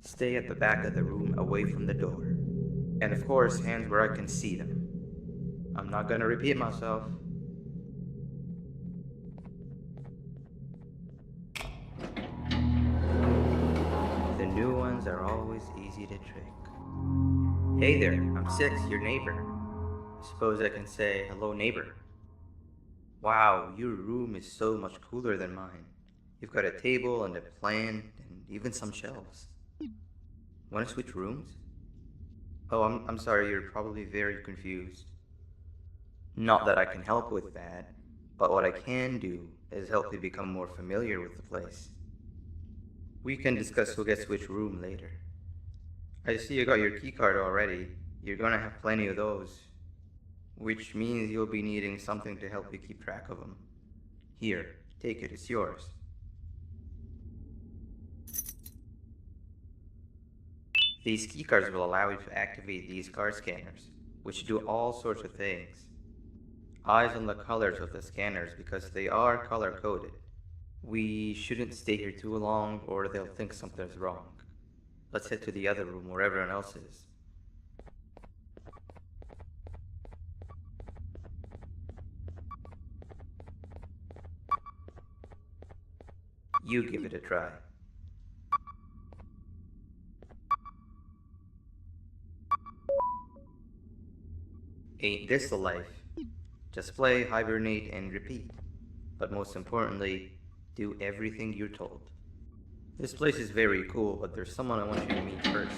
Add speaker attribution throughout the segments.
Speaker 1: Stay at the back of the room away from the door. And of course, hands where I can see them. I'm not gonna repeat myself. The new ones are always easy to trick. Hey there, I'm Six, your neighbor. Suppose I can say, hello neighbor. Wow, your room is so much cooler than mine. You've got a table and a plant and even some shelves. Want to switch rooms? Oh, I'm sorry, you're probably very confused. Not that I can help with that, but what I can do is help you become more familiar with the place. We can discuss who gets which room later. I see you got your keycard already. You're gonna have plenty of those, which means you'll be needing something to help you keep track of them. Here, take it, it's yours. These keycards will allow you to activate these card scanners, which do all sorts of things. Eyes on the colors of the scanners because they are color coded. We shouldn't stay here too long or they'll think something's wrong. Let's head to the other room where everyone else is. You give it a try. Ain't this the life? Just play, hibernate, and repeat. But most importantly, do everything you're told. This place is very cool, but there's someone I want you to meet first.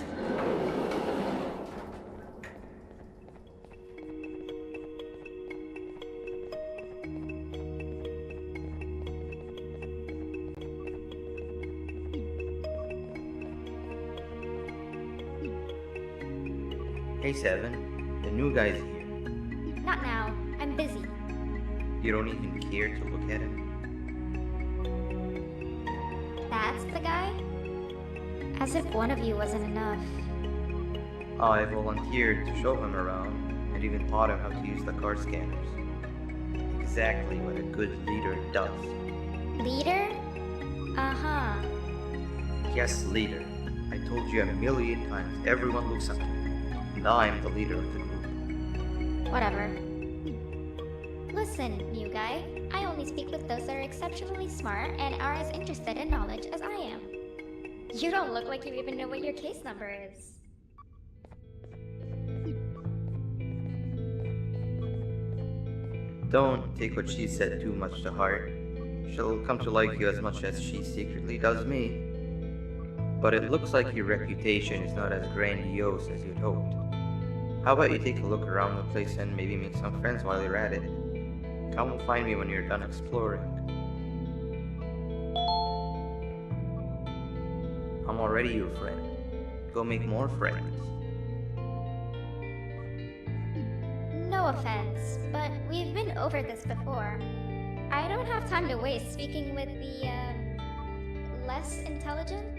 Speaker 1: Hey Seven, the new guy's here.
Speaker 2: Not now. I'm busy.
Speaker 1: You don't even care to look at him?
Speaker 2: That's the guy? As if one of you wasn't enough.
Speaker 1: I volunteered to show him around and even taught him how to use the card scanners. Exactly what a good leader does.
Speaker 2: Leader? Uh-huh.
Speaker 1: Yes, leader. I told you a million times everyone looks up to me. And I'm the leader of the group.
Speaker 2: Whatever. Listen, new guy. I only speak with those that are exceptionally smart and are as interested in knowledge as I am. You don't look like you even know what your case number is.
Speaker 1: Don't take what she said too much to heart. She'll come to like you as much as she secretly does me. But it looks like your reputation is not as grandiose as you'd hoped. How about you take a look around the place and maybe make some friends while you're at it? Come find me when you're done exploring. I'm already your friend. Go make more friends.
Speaker 2: No offense, but we've been over this before. I don't have time to waste speaking with the, less intelligent?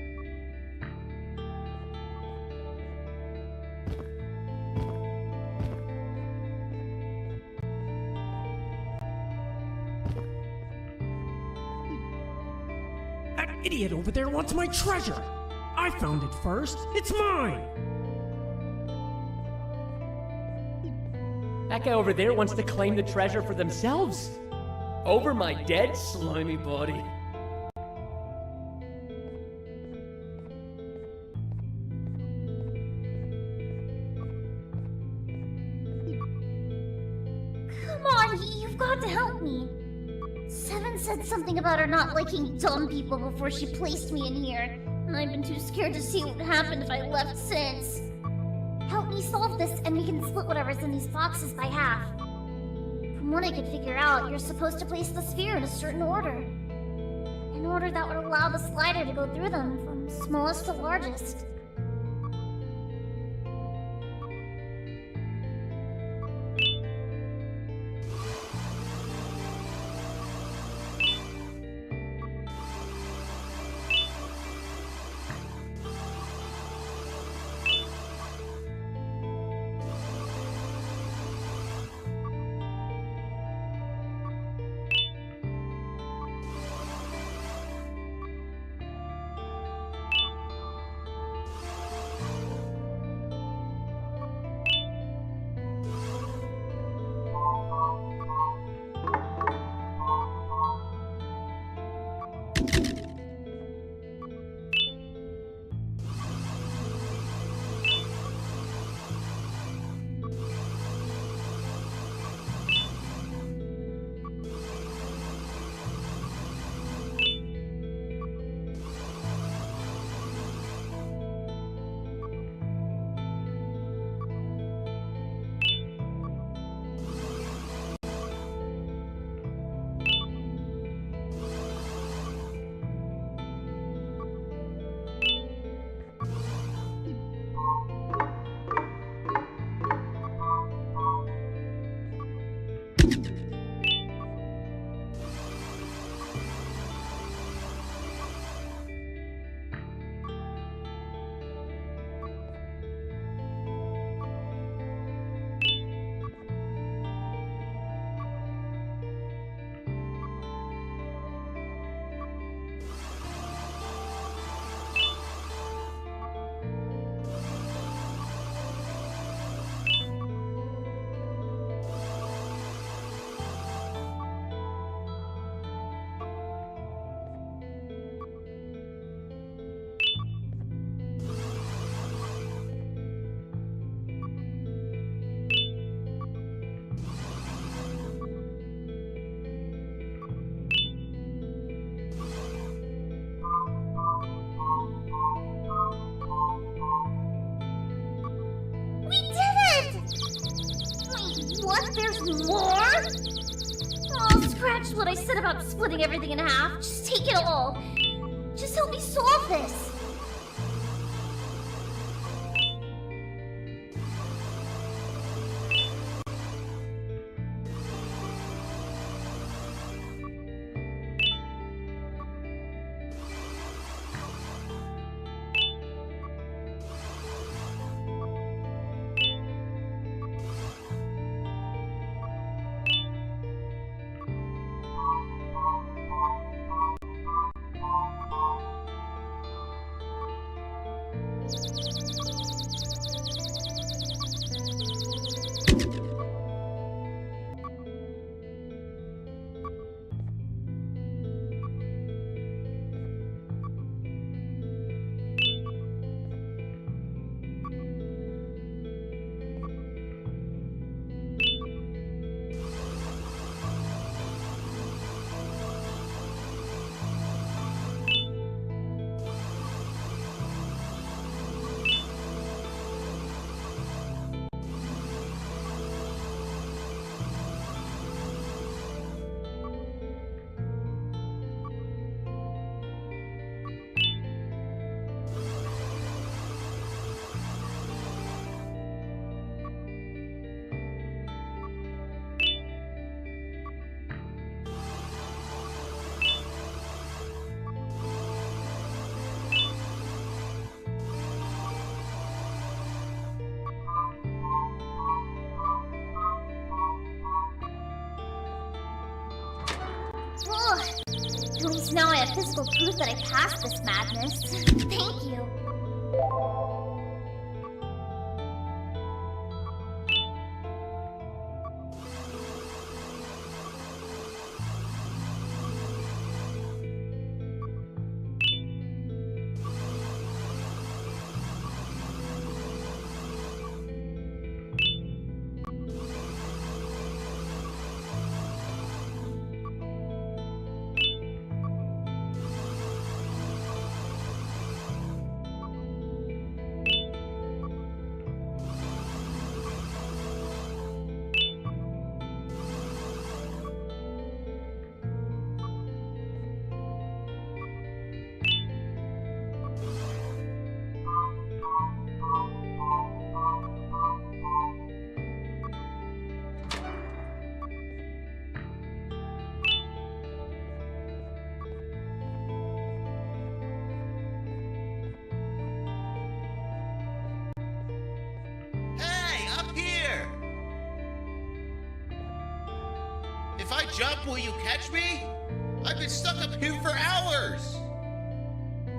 Speaker 3: That idiot over there wants my treasure! I found it first! It's mine!
Speaker 4: That guy over there wants to claim the treasure for themselves. Over my dead slimy body.
Speaker 5: Come on, you've got to help me. Seven said something about her not liking dumb people before she placed me in here, and I've been too scared to see what would happen if I left since. Help me solve this, and we can split whatever's in these boxes by half. From what I could figure out, you're supposed to place the sphere in a certain order. An order that would allow the slider to go through them, from smallest to largest. We did it! Wait, what? There's more? Oh, scratch what I said about splitting everything in half. Just take it all. Just help me solve this. Ugh. At least now I have physical proof that I passed this madness. Thank you.
Speaker 6: If I jump, will you catch me? I've been stuck up here for hours.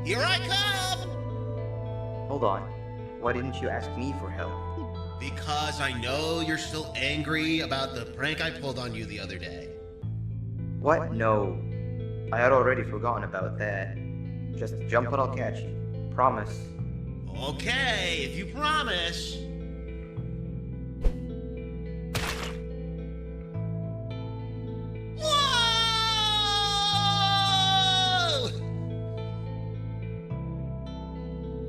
Speaker 6: Here I come!
Speaker 1: Hold on. Why didn't you ask me for help?
Speaker 6: Because I know you're still angry about the prank I pulled on you the other day.
Speaker 1: What? No. I had already forgotten about that. Just jump and I'll catch you. Promise.
Speaker 6: Okay, if you promise. Whoa!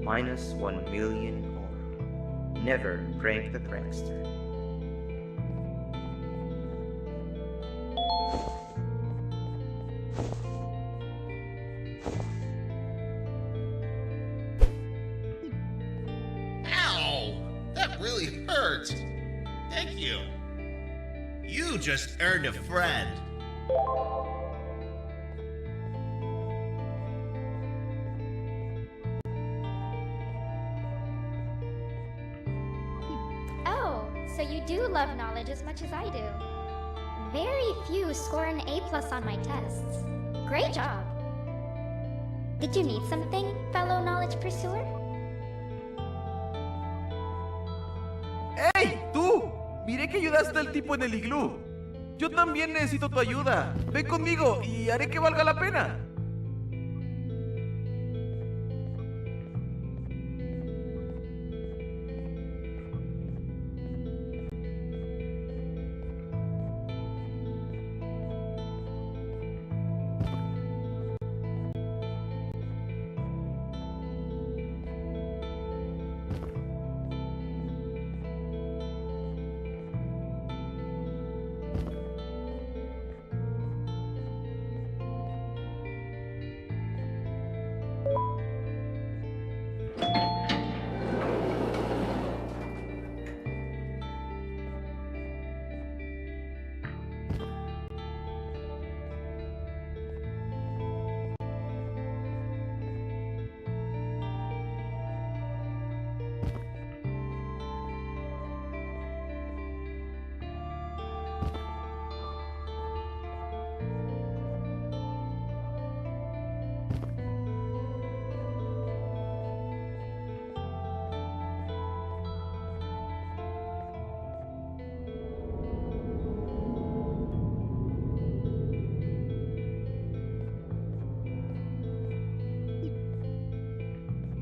Speaker 1: Minus 1 million ore. Never prank the prankster.
Speaker 6: Ow! That really hurt. Thank you. You just earned a friend.
Speaker 2: Oh, so you do love knowledge as much as I do. Very few score an A+ on my tests. Great job. Did you need something, fellow knowledge pursuer?
Speaker 7: ¡Hey, tú! Miré que ayudaste al tipo en el iglú. Yo también necesito tu ayuda. Ven conmigo y haré que valga la pena.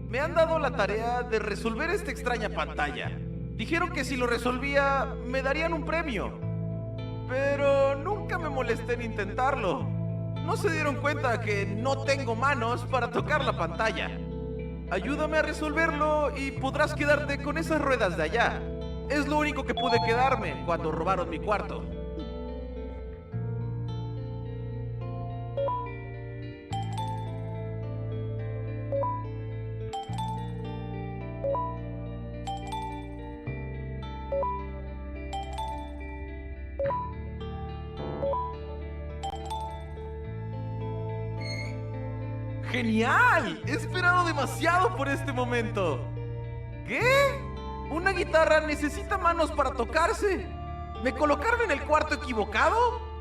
Speaker 7: Me han dado la tarea de resolver esta extraña pantalla. Dijeron que si lo resolvía, me darían un premio. Pero nunca me molesté en intentarlo. No se dieron cuenta que no tengo manos para tocar la pantalla. Ayúdame a resolverlo y podrás quedarte con esas ruedas de allá. Es lo único que pude quedarme cuando robaron mi cuarto. ¡Genial! He esperado demasiado por este momento. ¿Qué? ¿Una guitarra necesita manos para tocarse? ¿Me colocaron en el cuarto equivocado?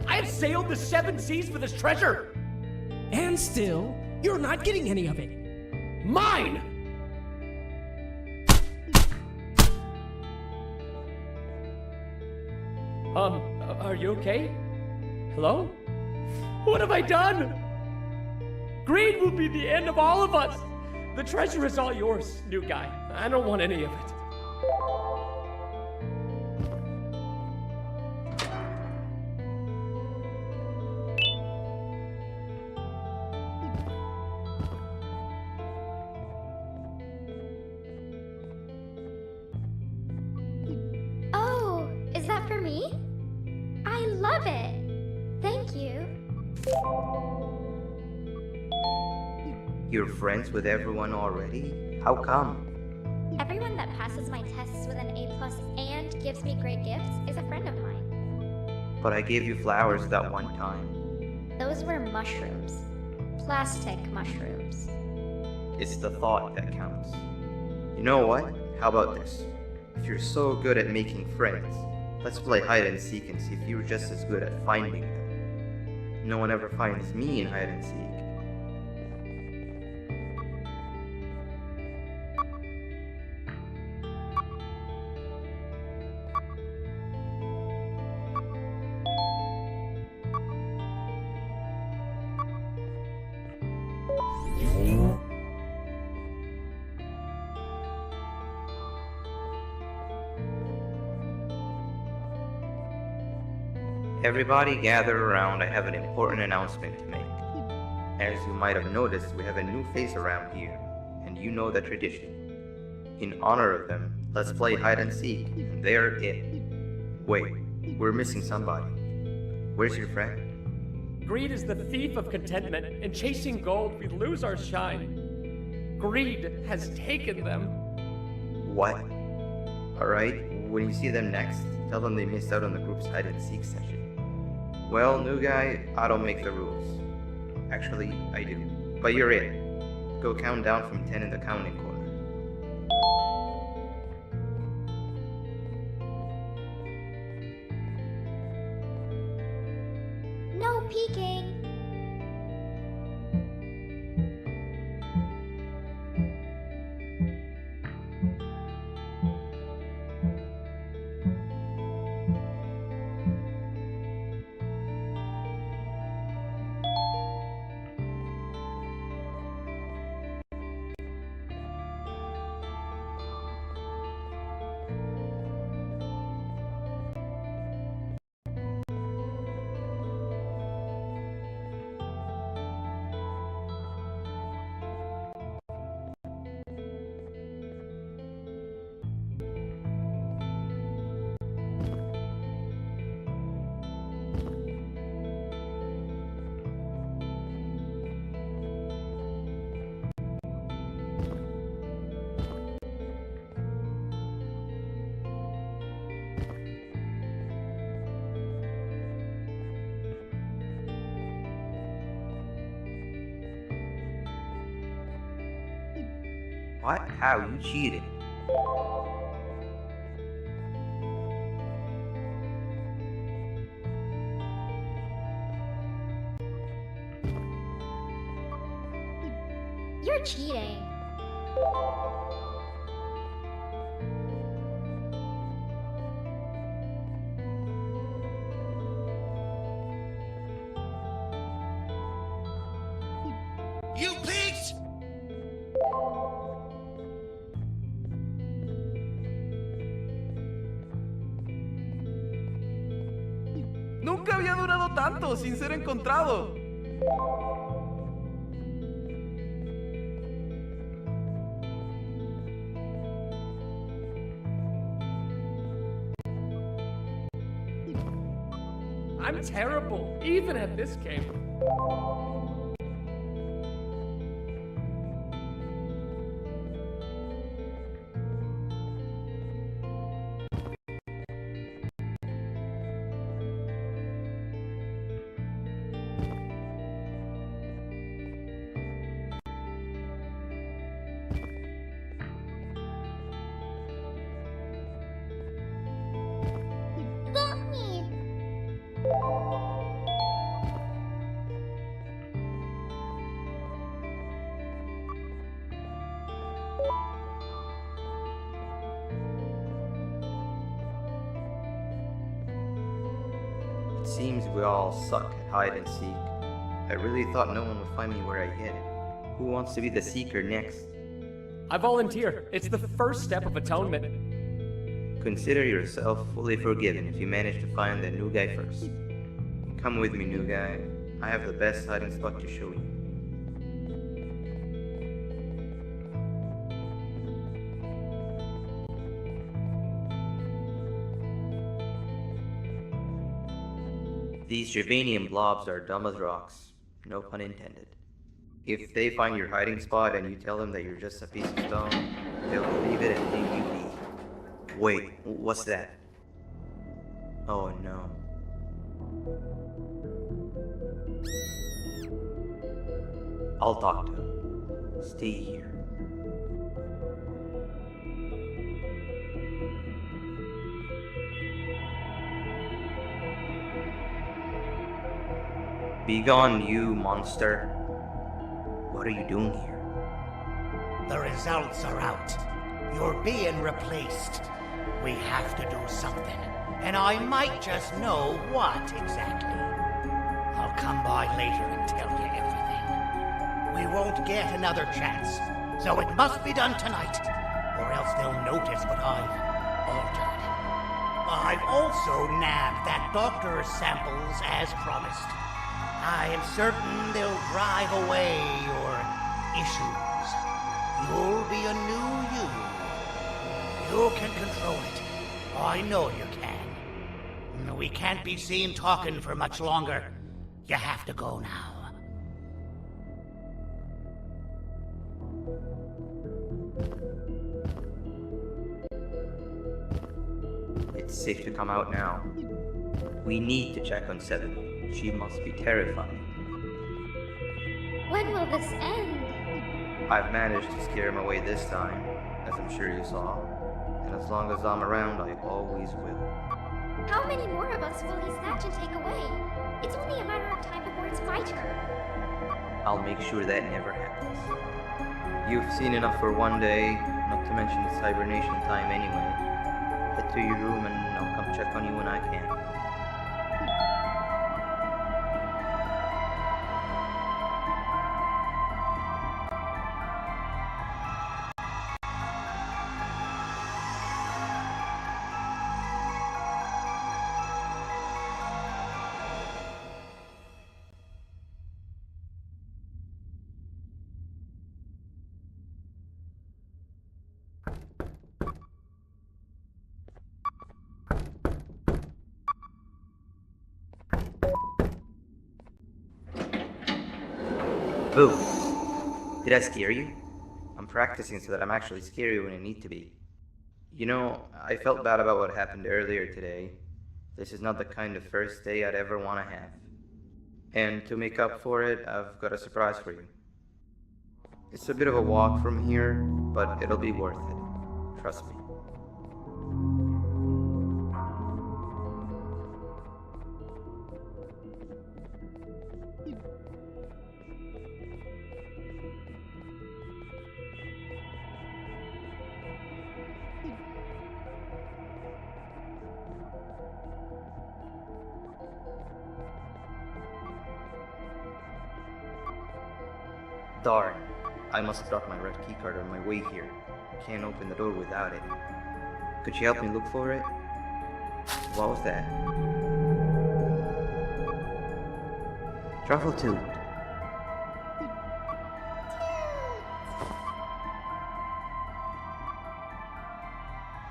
Speaker 4: I have sailed the 7 seas for this treasure!
Speaker 3: And still, you're not getting any of it.
Speaker 4: Mine! Are you okay? Hello? What have I done? Greed will be the end of all of us! The treasure is all yours, new guy. I don't want any of it.
Speaker 2: Oh, is that for me? I love it. Thank you.
Speaker 1: You're friends with everyone already? How come?
Speaker 2: Everyone that passes my tests with an A+ and gives me great gifts is a friend of mine.
Speaker 1: But I gave you flowers that one time.
Speaker 2: Those were mushrooms. Plastic mushrooms.
Speaker 1: It's the thought that counts. You know what? How about this? If you're so good at making friends, let's play hide and seek and see if you're just as good at finding them. No one ever finds me in hide and seek. Everybody gather around, I have an important announcement to make. As you might have noticed, we have a new face around here, and you know the tradition. In honor of them, let's play hide and seek, and they're it. Wait, we're missing somebody. Where's your friend?
Speaker 4: Greed is the thief of contentment. In chasing gold, we lose our shine. Greed has taken them.
Speaker 1: What? Alright, when you see them next, tell them they missed out on the group's hide and seek session. Well, new guy, I don't make the rules. Actually, I do. But you're it. Go count down from 10 in the counting corner.
Speaker 2: No peeking!
Speaker 1: What? How? You cheated.
Speaker 2: You're cheating.
Speaker 6: You pigs!
Speaker 7: Nunca había durado tanto sin ser encontrado.
Speaker 4: I'm terrible, even at this game.
Speaker 5: Got me!
Speaker 1: It seems we all suck at hide and seek. I really thought no one would find me where I hid. Who wants to be the seeker next?
Speaker 4: I volunteer. It's the first step of atonement.
Speaker 1: Consider yourself fully forgiven if you manage to find the new guy first. Come with me, new guy. I have the best hiding spot to show you. These Javanian blobs are dumb as rocks. No pun intended. If they find your hiding spot and you tell them that you're just a piece of stone, they'll believe it and leave you be. Wait, what's that? Oh no. I'll talk to him. Stay here. Begone, you monster. What are you doing here?
Speaker 8: The results are out. You're being replaced. We have to do something, and I might just know what exactly. I'll come by later and tell you everything. We won't get another chance, so it must be done tonight, or else they'll notice what I've altered. I've also nabbed that doctor's samples as promised. I am certain they'll drive away your issues. You'll be a new you. You can control it. I know you can. We can't be seen talking for much longer. You have to go now.
Speaker 1: It's safe to come out now. We need to check on Seven. She must be terrified.
Speaker 2: When will this end?
Speaker 1: I've managed to scare him away this time, as I'm sure you saw. And as long as I'm around, I always will.
Speaker 2: How many more of us will he snatch and take away? It's only a matter of time before it's my turn.
Speaker 1: I'll make sure that never happens. You've seen enough for one day, not to mention it's hibernation time anyway. Head to your room and I'll come check on you when I can. Boo! Did I scare you? I'm practicing so that I'm actually scary when I need to be. You know, I felt bad about what happened earlier today. This is not the kind of first day I'd ever want to have. And to make up for it, I've got a surprise for you. It's a bit of a walk from here, but it'll be worth it. Trust me. Darn, I must have dropped my red keycard on my way here. Can't open the door without it. Could you help me look for it? What was that? Truffle tube.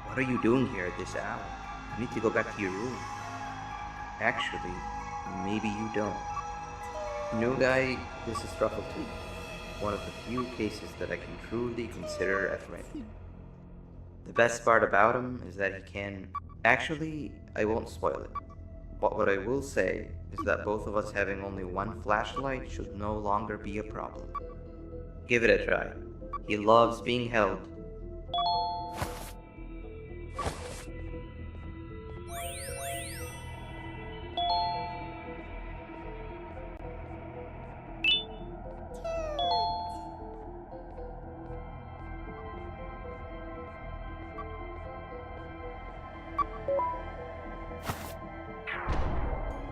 Speaker 1: What are you doing here at this hour? You need to go back to your room. Actually, maybe you don't. New guy, this is Truffle tube. One of the few cases that I can truly consider a threat. The best part about him is that he can... Actually, I won't spoil it. But what I will say is that both of us having only one flashlight should no longer be a problem. Give it a try. He loves being held.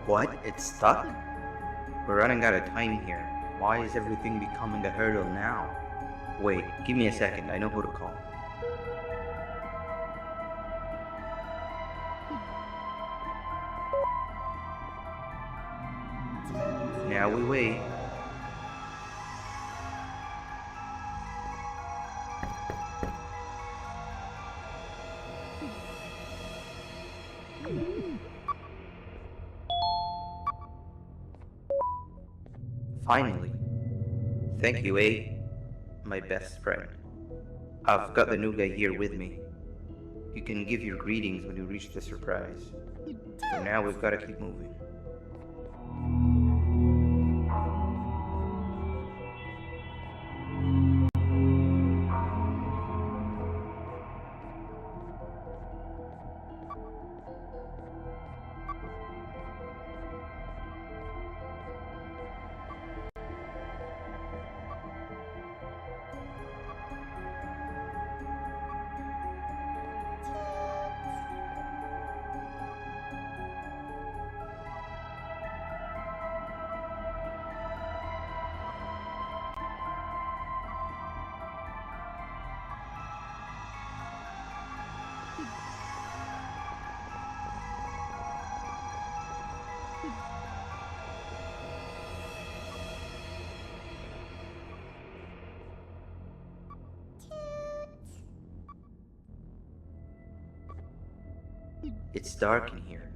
Speaker 1: What? It's stuck? We're running out of time here. Why is everything becoming a hurdle now? Wait, give me a second. I know who to call. Now we wait. Finally. Thank you, A. My best friend. I've got the new guy here with me. You can give your greetings when you reach the surprise. For now, we've got to keep moving. It's dark in here.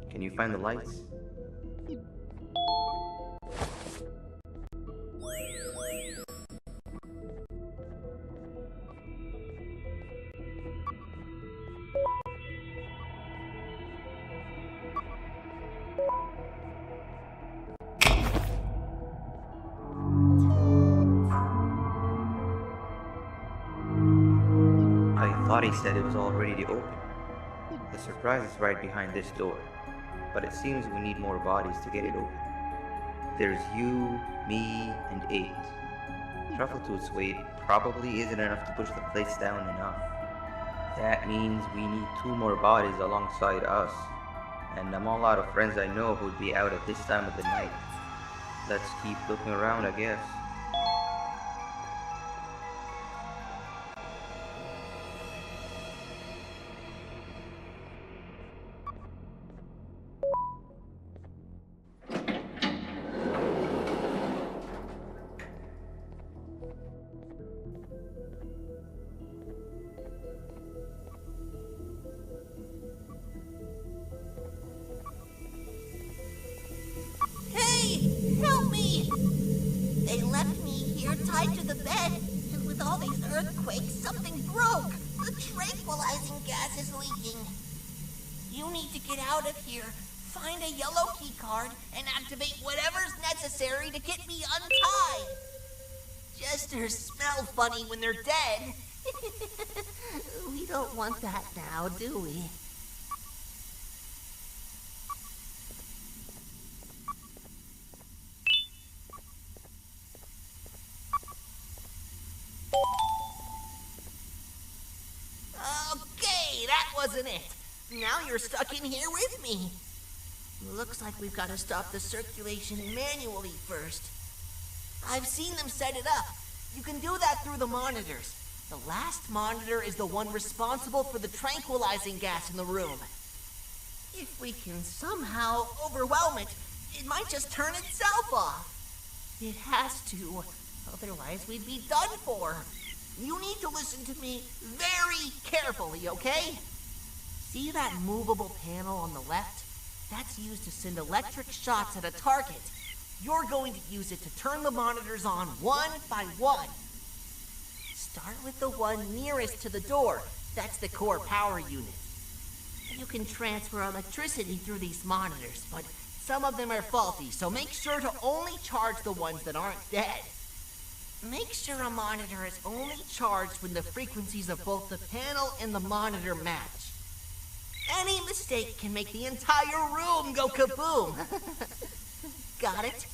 Speaker 1: Can you find the lights? I thought he said it was all ready to open. The surprise is right behind this door, but it seems we need more bodies to get it open. There's you, me, and 8. Truffletooth's weight probably isn't enough to push the place down enough. That means we need 2 more bodies alongside us, and I'm all out of friends I know who'd be out at this time of the night. Let's keep looking around, I guess.
Speaker 5: Hey! Help me! They left me here tied to the bed, and with all these earthquakes, something broke. The tranquilizing gas is leaking. You need to get out of here. Find a yellow key card and activate whatever's necessary to get me untied. Jesters smell funny when they're dead. We don't want that now, do we? Okay, that wasn't it. Now you're stuck in here with me. Looks like we've got to stop the circulation manually first. I've seen them set it up. You can do that through the monitors. The last monitor is the one responsible for the tranquilizing gas in the room. If we can somehow overwhelm it, it might just turn itself off. It has to, otherwise we'd be done for. You need to listen to me very carefully, okay? See that movable panel on the left? That's used to send electric shots at a target. You're going to use it to turn the monitors on one by one. Start with the one nearest to the door. That's the core power unit. You can transfer electricity through these monitors, but some of them are faulty, so make sure to only charge the ones that aren't dead. Make sure a monitor is only charged when the frequencies of both the panel and the monitor match. Any mistake can make the entire room go kaboom. Got it?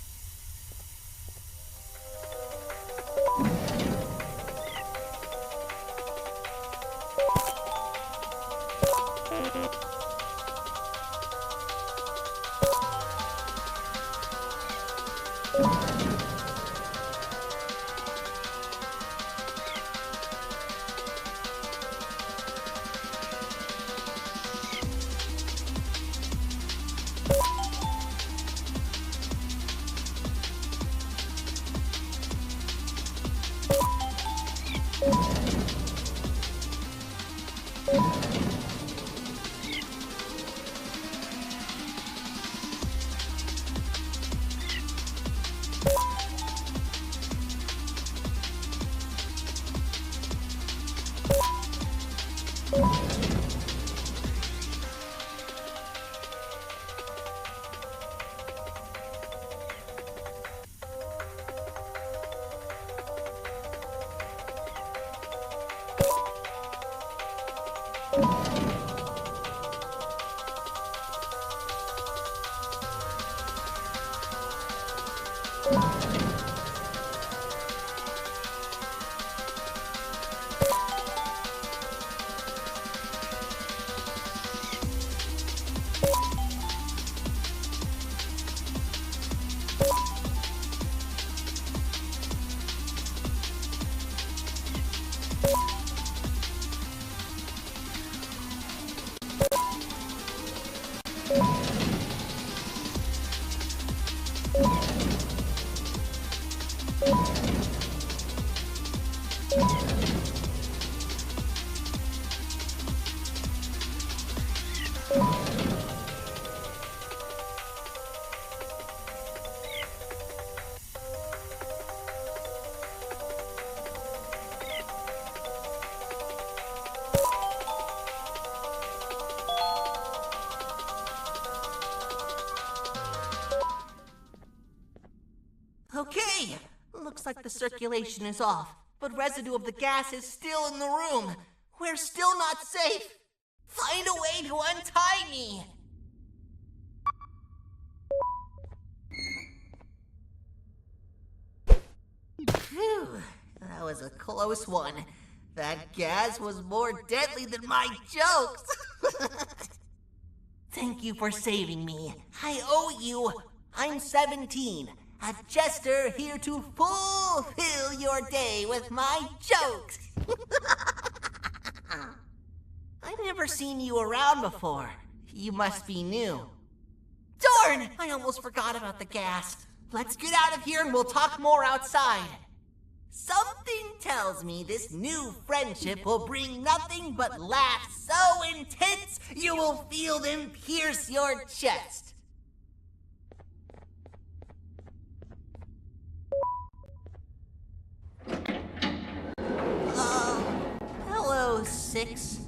Speaker 9: Okay, looks like the circulation is off, but residue of the gas is still in the room. We're still not safe. Find a way to untie me. Phew, that was a close one. That gas was more deadly than my jokes. Thank you for saving me. I owe you. I'm 17. A jester here to fulfill your day with my jokes. I've never seen you around before. You must be new. Darn! I almost forgot about the gas. Let's get out of here and we'll talk more outside. Something tells me this new friendship will bring nothing but laughs so intense you will feel them pierce your chest. Hello, 6.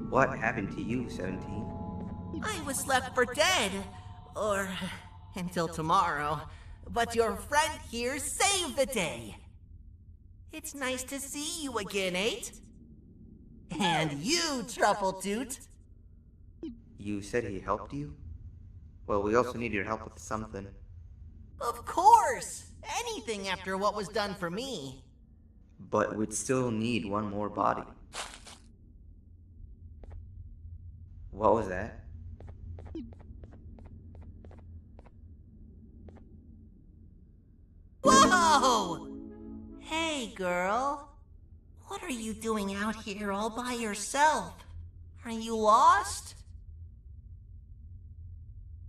Speaker 1: What happened to you, 17?
Speaker 9: I was left for dead. Or until tomorrow. But your friend here saved the day. It's nice to see you again, 8. And you, Truffletoot.
Speaker 1: You said he helped you? Well, we also need your help with something.
Speaker 9: Of course! Anything after what was done for me.
Speaker 1: But we'd still need one more body. What was that?
Speaker 9: Whoa! Hey, girl. What are you doing out here all by yourself? Are you lost?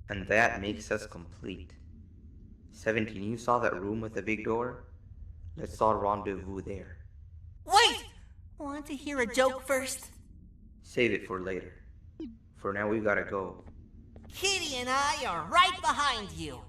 Speaker 1: And that makes us complete. 17, you saw that room with the big door? Let's all rendezvous there.
Speaker 9: Wait! Want to hear a joke first?
Speaker 1: Save it for later. For now, we gotta go.
Speaker 9: Kitty and I are right behind you.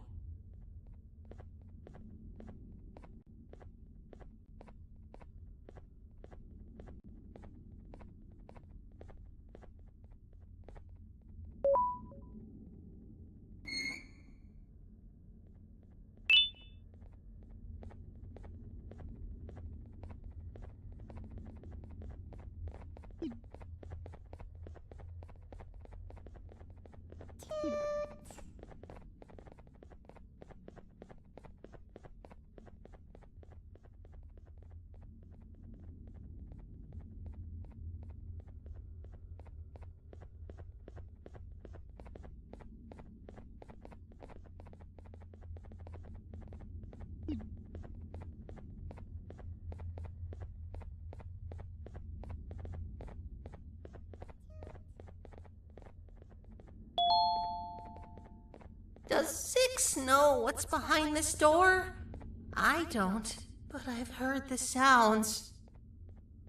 Speaker 9: Does 6 know what's behind this door? I don't, but I've heard the sounds.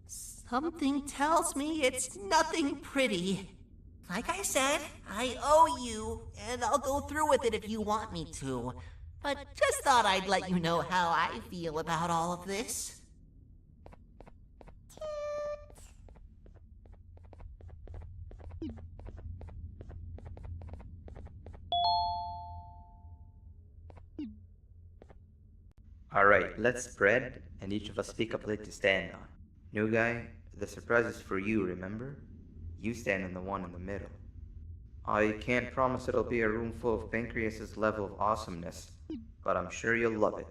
Speaker 9: Something tells me it's nothing pretty. Like I said, I owe you, and I'll go through with it if you want me to. But just thought I'd let you know how I feel about all of this.
Speaker 1: Alright, let's spread, and each of us pick a plate to stand on. New guy, the surprise is for you, remember? You stand on the one in the middle. I can't promise it'll be a room full of Pancreas's level of awesomeness, but I'm sure you'll love it.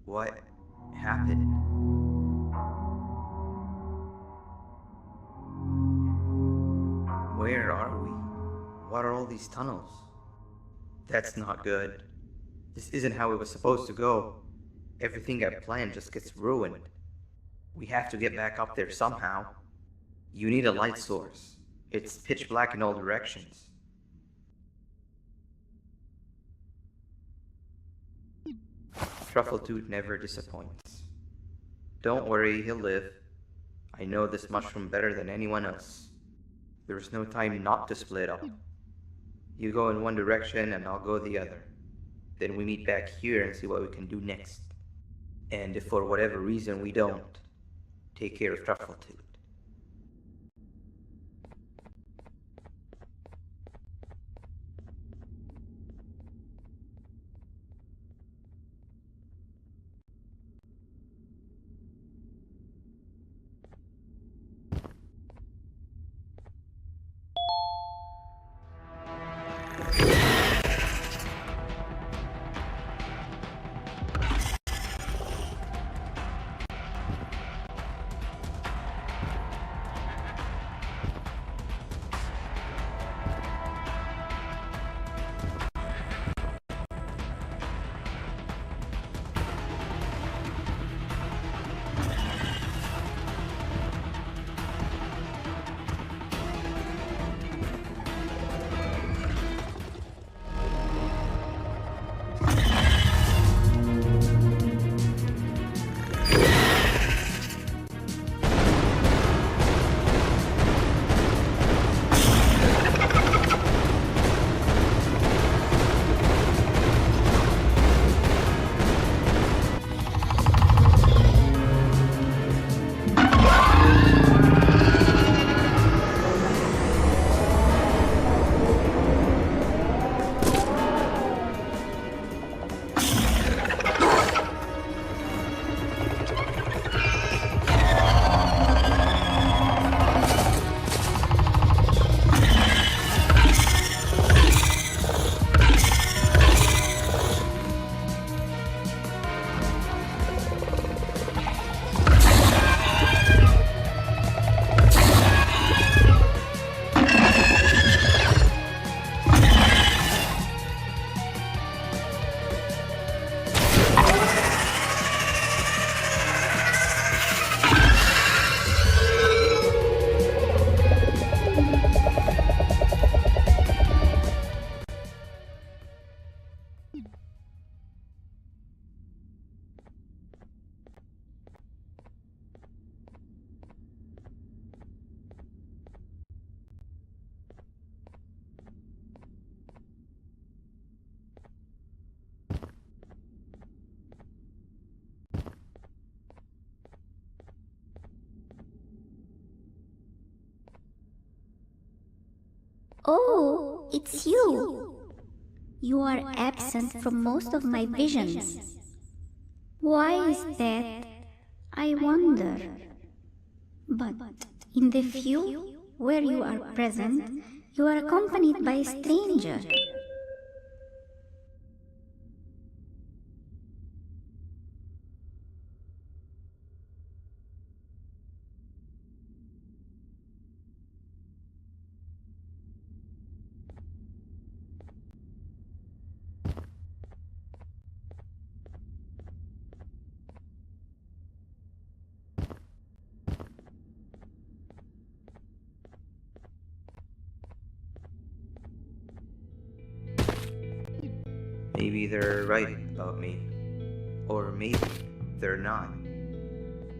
Speaker 1: What happened? Where are we? What are all these tunnels? That's not good. This isn't how it was supposed to go. Everything I planned just gets ruined. We have to get back up there somehow. You need a light source. It's pitch black in all directions. Truffletooth never disappoints. Don't worry, he'll live. I know this mushroom better than anyone else. There's no time not to split up. You go in one direction and I'll go the other. Then we meet back here and see what we can do next. And if for whatever reason we don't, take care of Truffletooth.
Speaker 5: Oh, it's you. You are absent from most of my visions. Why is that? I wonder. But in the few where you are present, you are accompanied by a stranger.
Speaker 1: Maybe they're right about me. Or maybe they're not.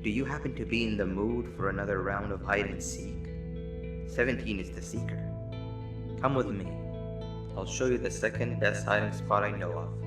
Speaker 1: Do you happen to be in the mood for another round of hide and seek? 17 is the seeker. Come with me. I'll show you the second best hiding spot I know of.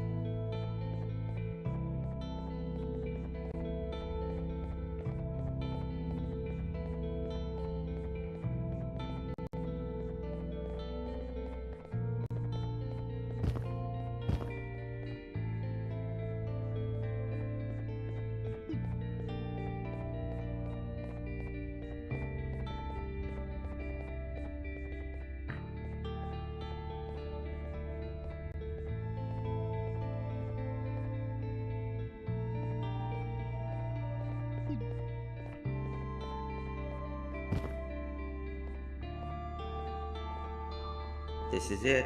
Speaker 1: This is it.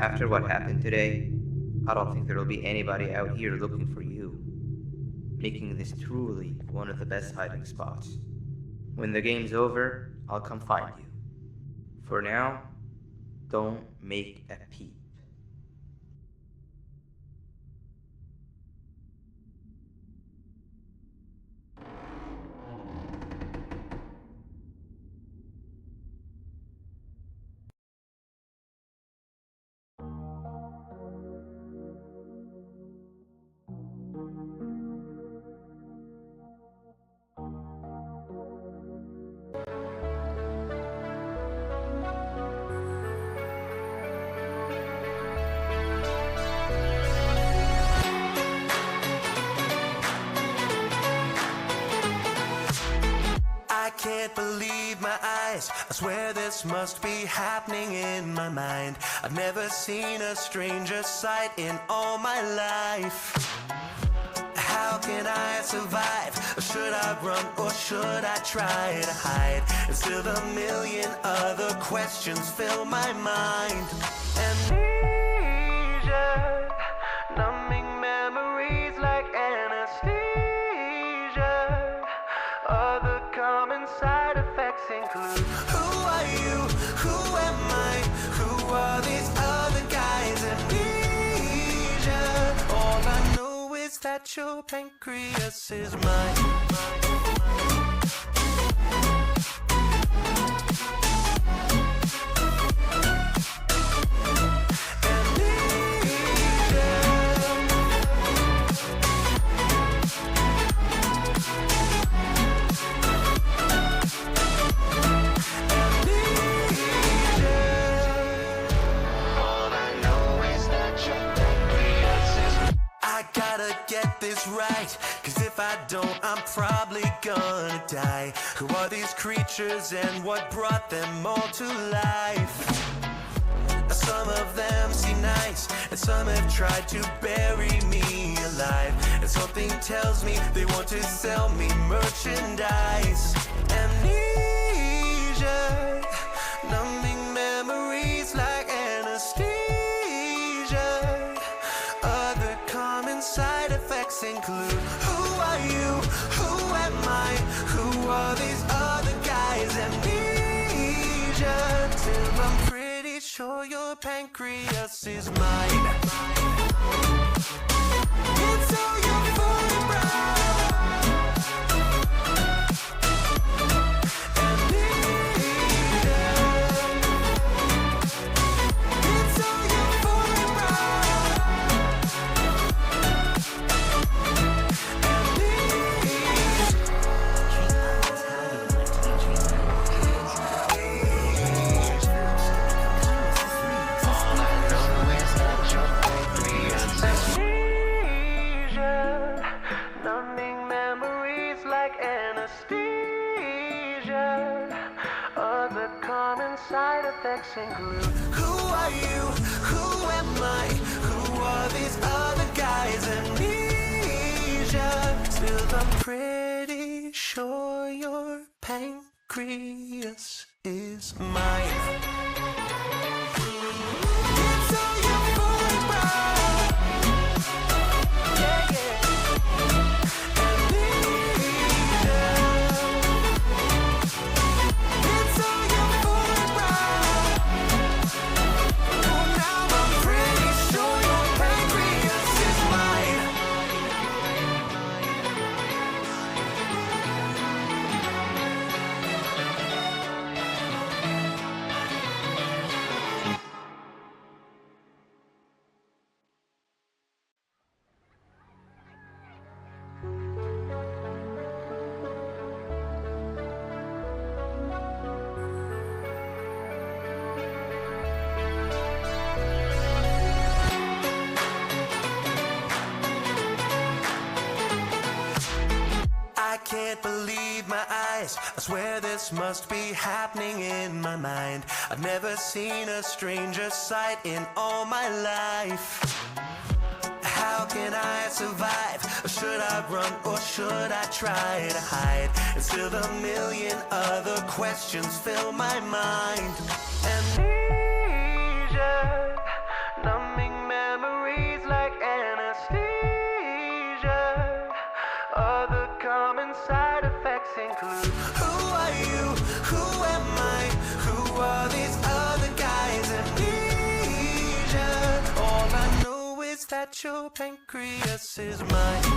Speaker 1: After what happened today, I don't think there'll be anybody out here looking for you, making this truly one of the best hiding spots. When the game's over, I'll come find you. For now, don't make a peep.
Speaker 10: I can't believe my eyes. I swear this must be happening in my mind. I've never seen a stranger sight in all my life. How can I survive? Should I run or should I try to hide? And still a million other questions fill my mind. Amnesia, numbing memories like anesthesia. Other common side effects include: who are you? Who am I? Who are these other guys? Amnesia. All I know is that your pancreas is mine. Get this right, cause if I don't, I'm probably gonna die. Who are these creatures and what brought them all to life? Some of them seem nice, and some have tried to bury me alive. And something tells me they want to sell me merchandise. Amnesia, numbing memories like anesthesia. Other common side effects include: who are you? Who am I? Who are these other guys? Amnesia. Till I'm pretty sure your pancreas is mine. It's all your fault, side effects include: who are you? Who am I? Who are these other guys? Amnesia. Still I'm pretty sure your pancreas is mine. It's all your fault, bro. Yeah, yeah. I can't believe my eyes. I swear this must be happening in my mind. I've never seen a stranger sight in all my life. How how can I survive? Or should I run or should I try to hide? And still a million other questions fill my mind. Amnesia, numbing memories like anesthesia. Other common side effects include: who are you? Who am I? Who are these other guys? Amnesia. All I know is that your pancreas is mine.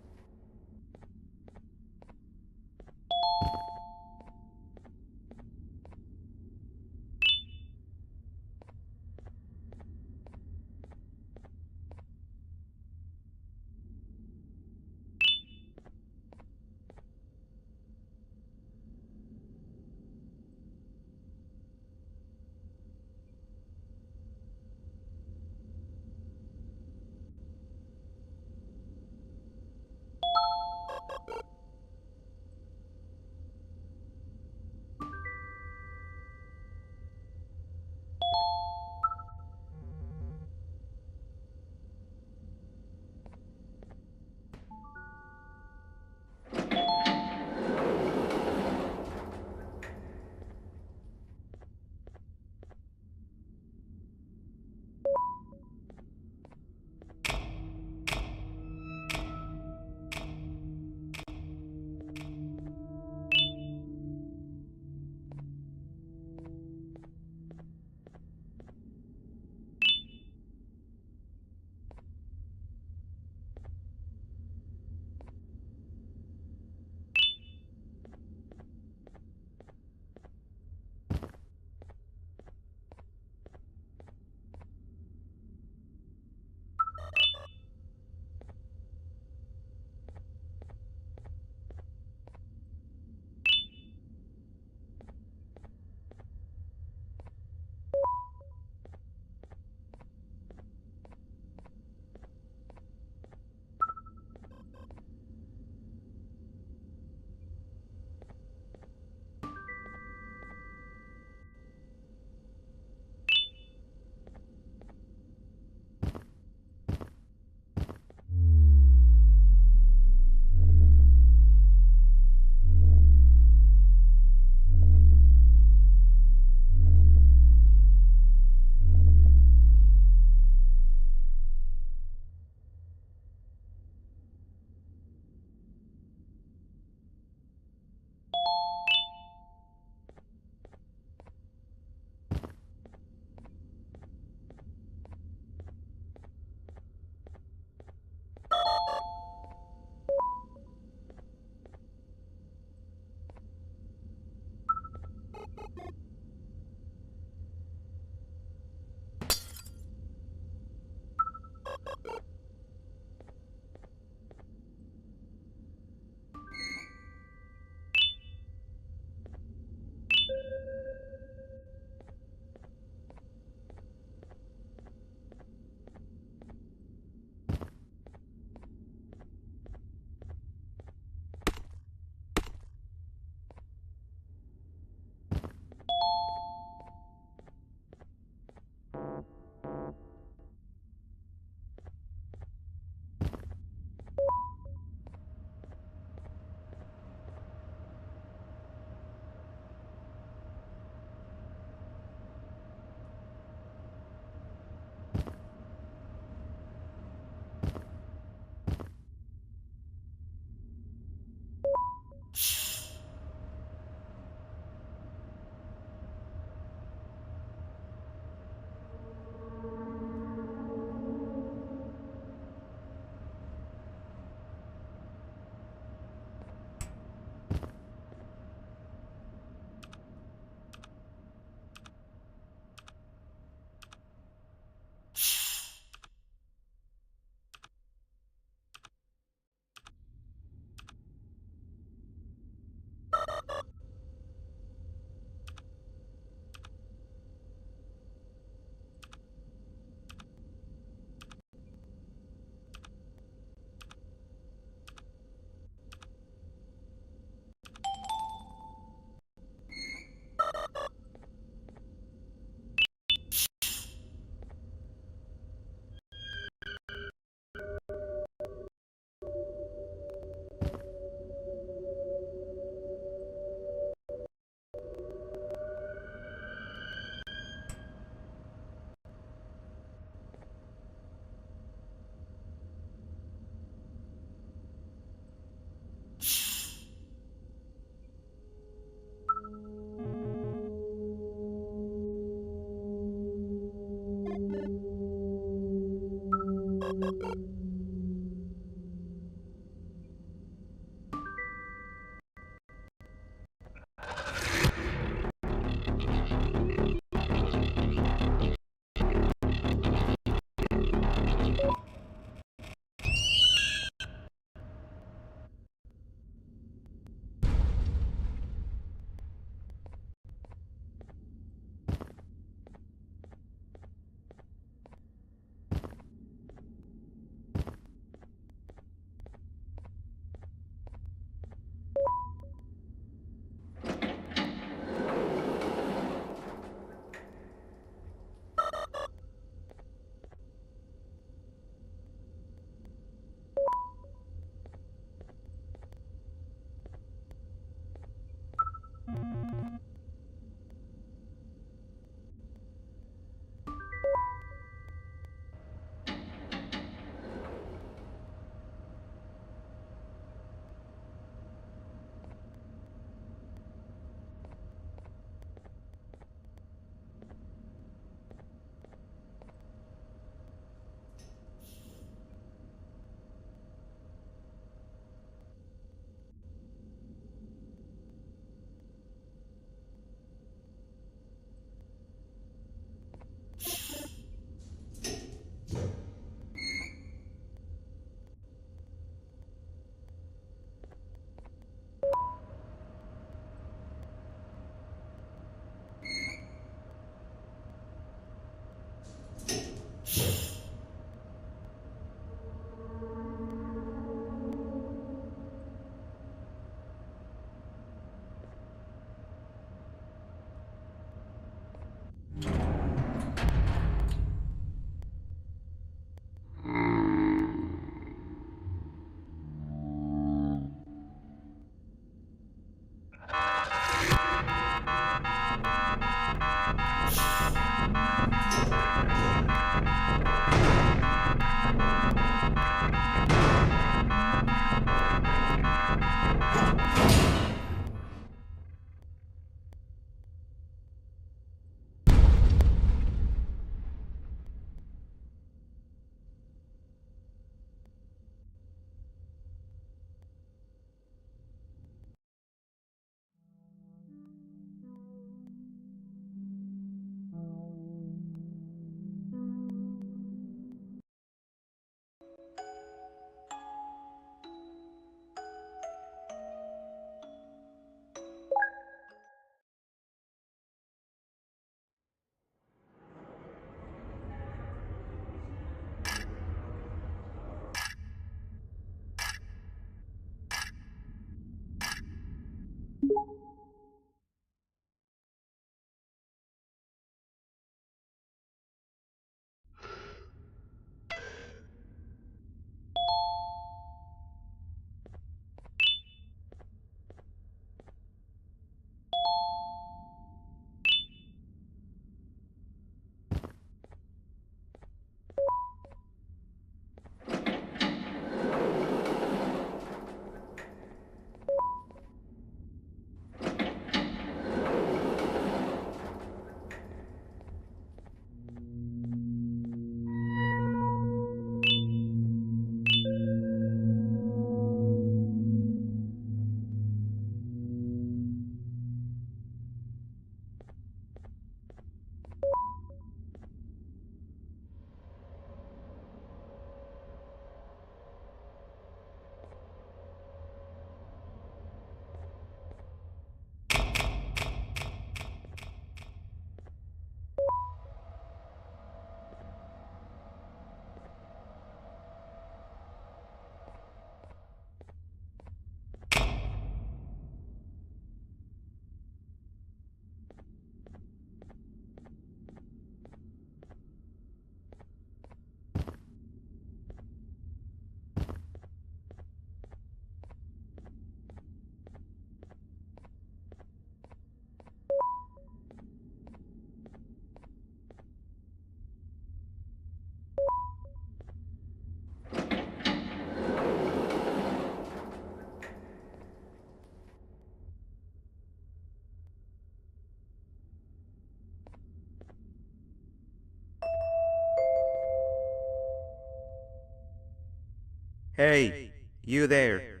Speaker 1: Hey, you there.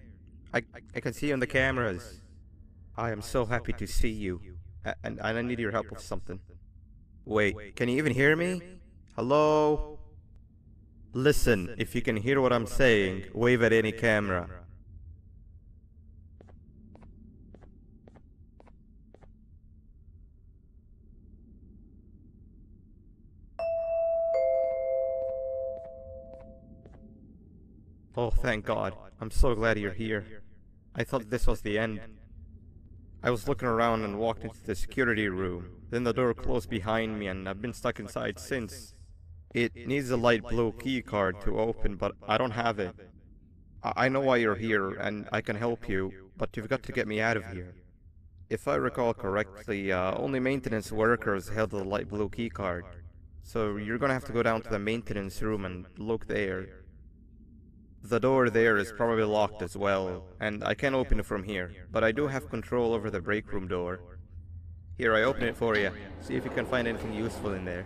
Speaker 1: I can see you on the cameras. I am so happy to see you. And I need your help with something. Wait, can you even hear me? Hello? Listen, if you can hear what I'm saying, wave at any camera. Oh, thank God. I'm so glad you're here. I thought this was the end. I was looking around and walked into the security room. Then the door closed behind me and I've been stuck inside since. It needs a light blue key card to open, but I don't have it. I know why you're here and I can help you, but you've got to get me out of here. If I recall correctly, only maintenance workers held the light blue key card. So you're gonna have to go down to the maintenance room and look there. The door there is probably locked as well, and I can't open it from here, but I do have control over the break room door. Here, I open it for you. See if you can find anything useful in there.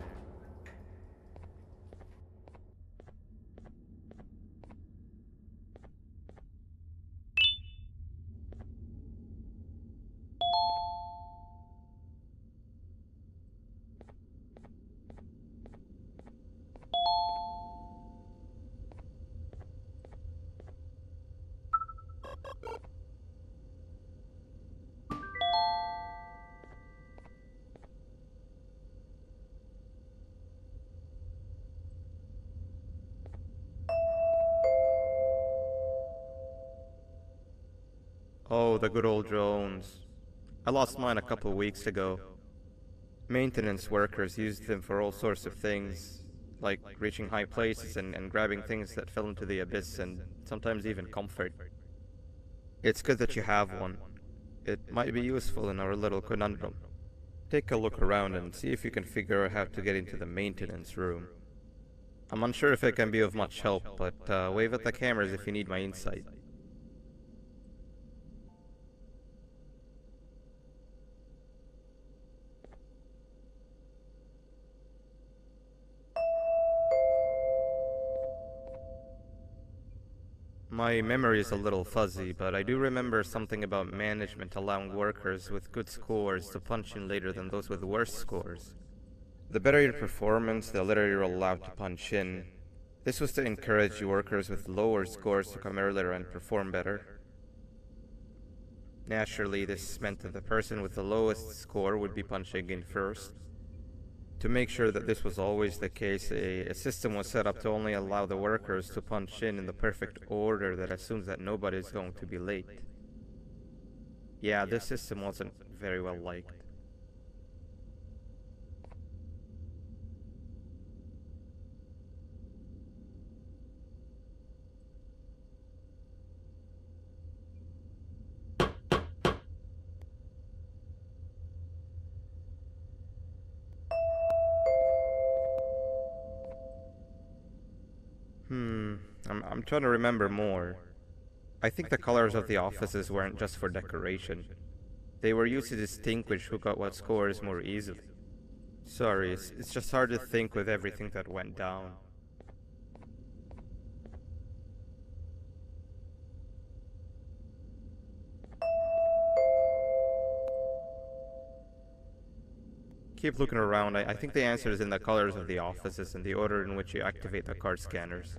Speaker 1: Oh, the good old drones. I lost mine a couple weeks ago. Maintenance workers used them for all sorts of things, like reaching high places and grabbing things that fell into the abyss and sometimes even comfort. It's good that you have one. It might be useful in our little conundrum. Take a look around and see if you can figure out how to get into the maintenance room. I'm unsure if it can be of much help, but wave at the cameras if you need my insight. My memory is a little fuzzy, but I do remember something about management allowing workers with good scores to punch in later than those with worse scores. The better your performance, the later you're allowed to punch in. This was to encourage workers with lower scores to come earlier and perform better. Naturally, this meant that the person with the lowest score would be punching in first. To make sure that this was always the case, a system was set up to only allow the workers to punch in the perfect order that assumes that nobody is going to be late. Yeah, this system wasn't very well liked. I'm trying to remember more. I think the colors of the offices weren't just for decoration. They were used to distinguish who got what scores more easily. Sorry, it's just hard to think with everything that went down. Keep looking around. I think the answer is in the colors of the offices and the order in which you activate the card scanners.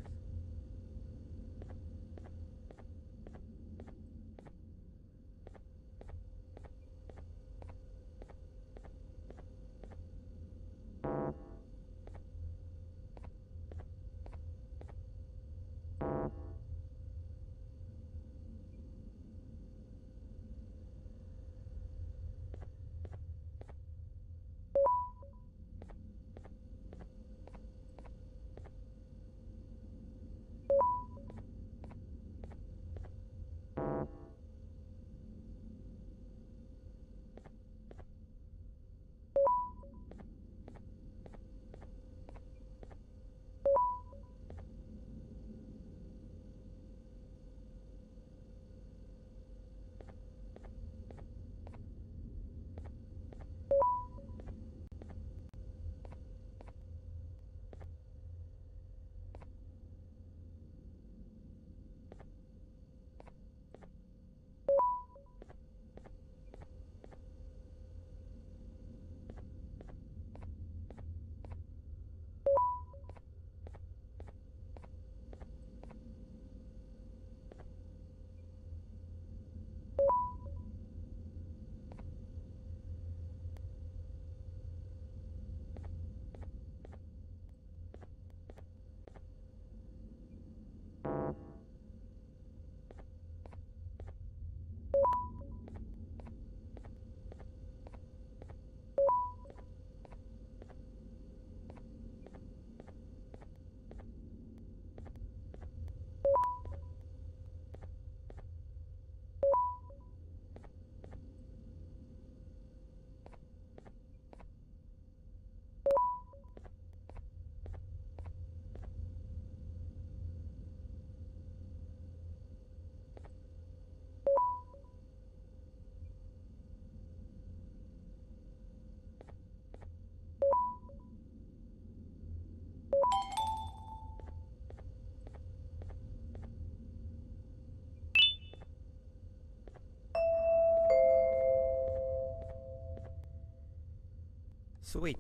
Speaker 1: Sweet.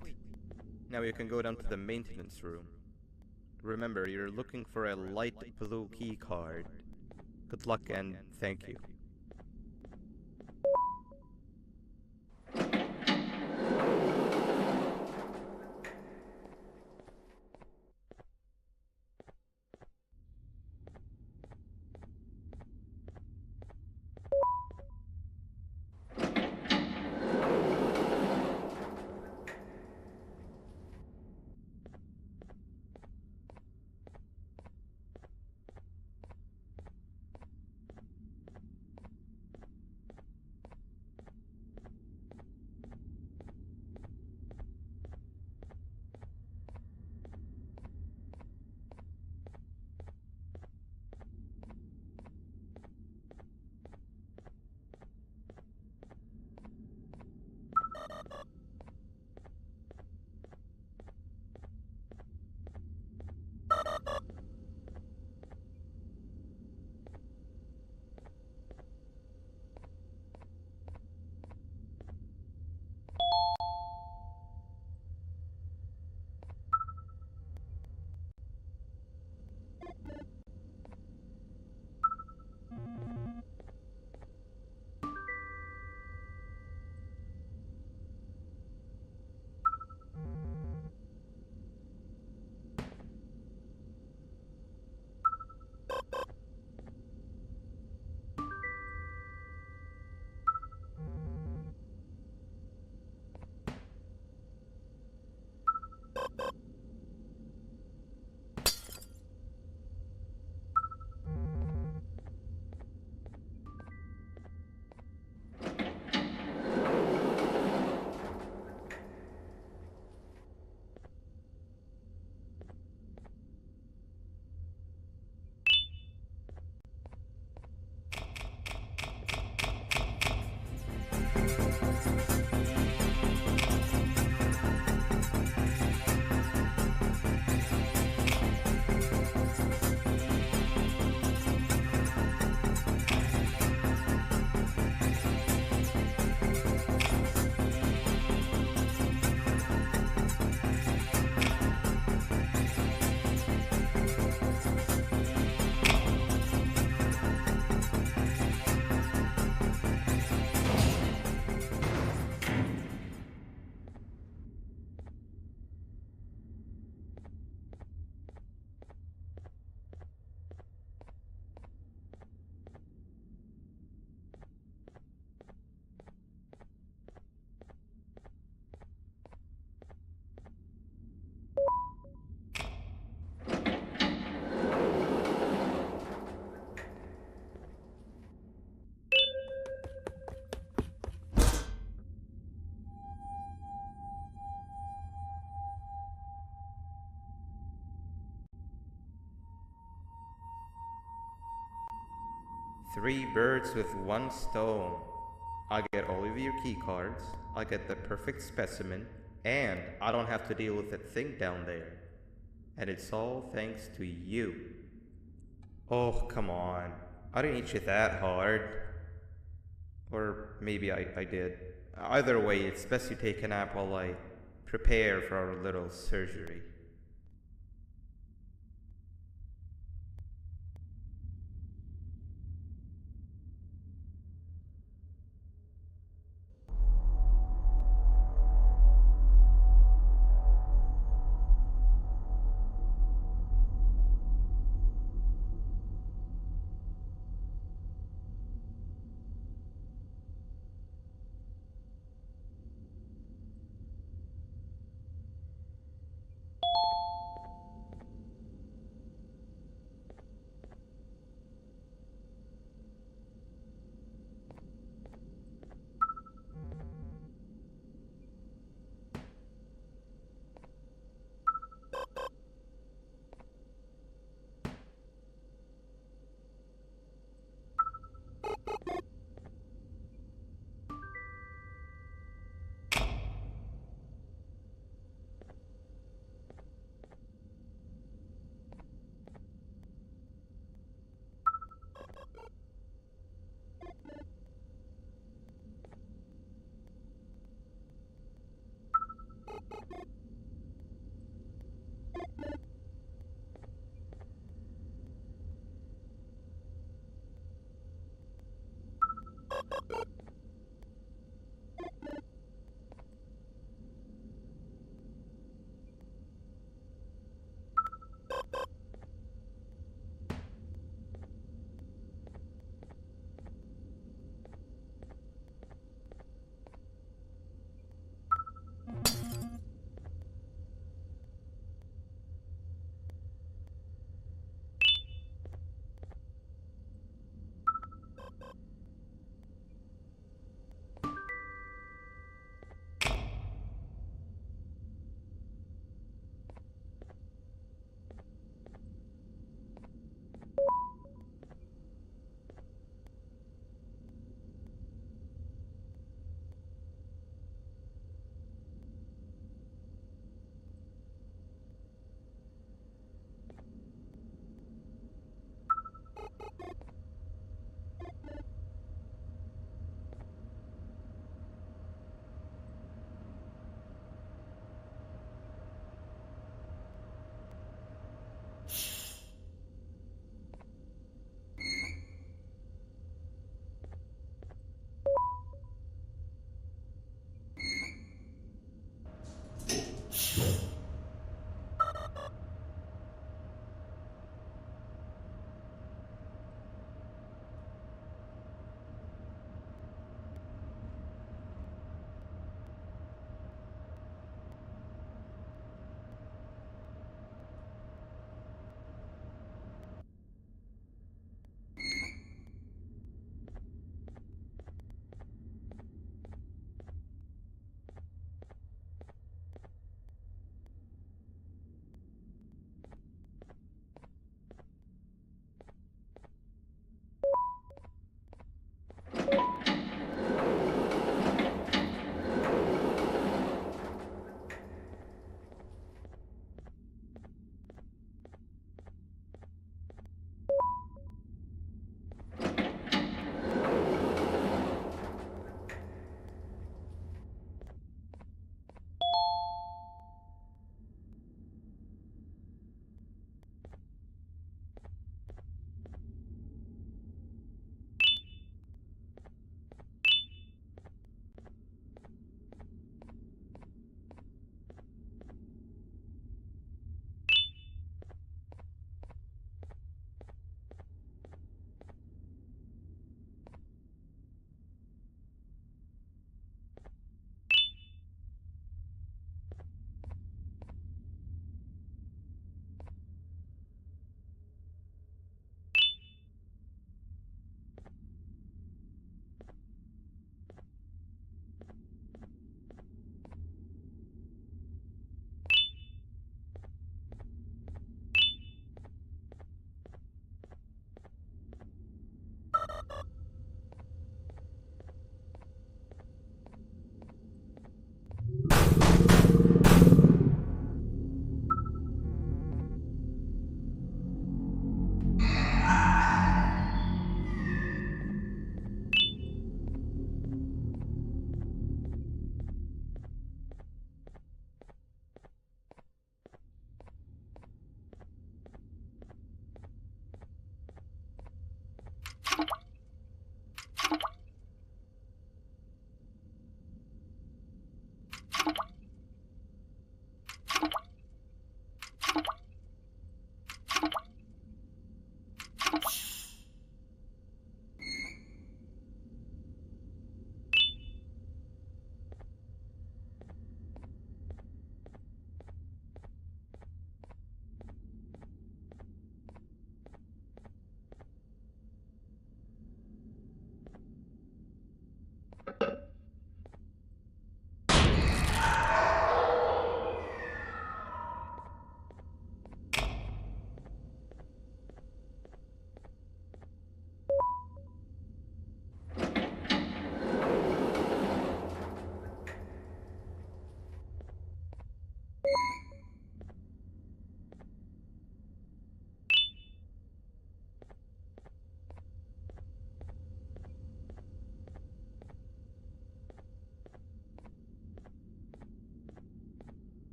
Speaker 1: Now you can go down to the maintenance room. Remember, you're looking for a light blue key card. Good luck and thank you. Three birds with one stone. I get all of your key cards, I get the perfect specimen, and I don't have to deal with that thing down there. And it's all thanks to you. Oh, come on. I didn't hit you that hard. Or maybe I did. Either way, it's best you take a nap while I prepare for our little surgery.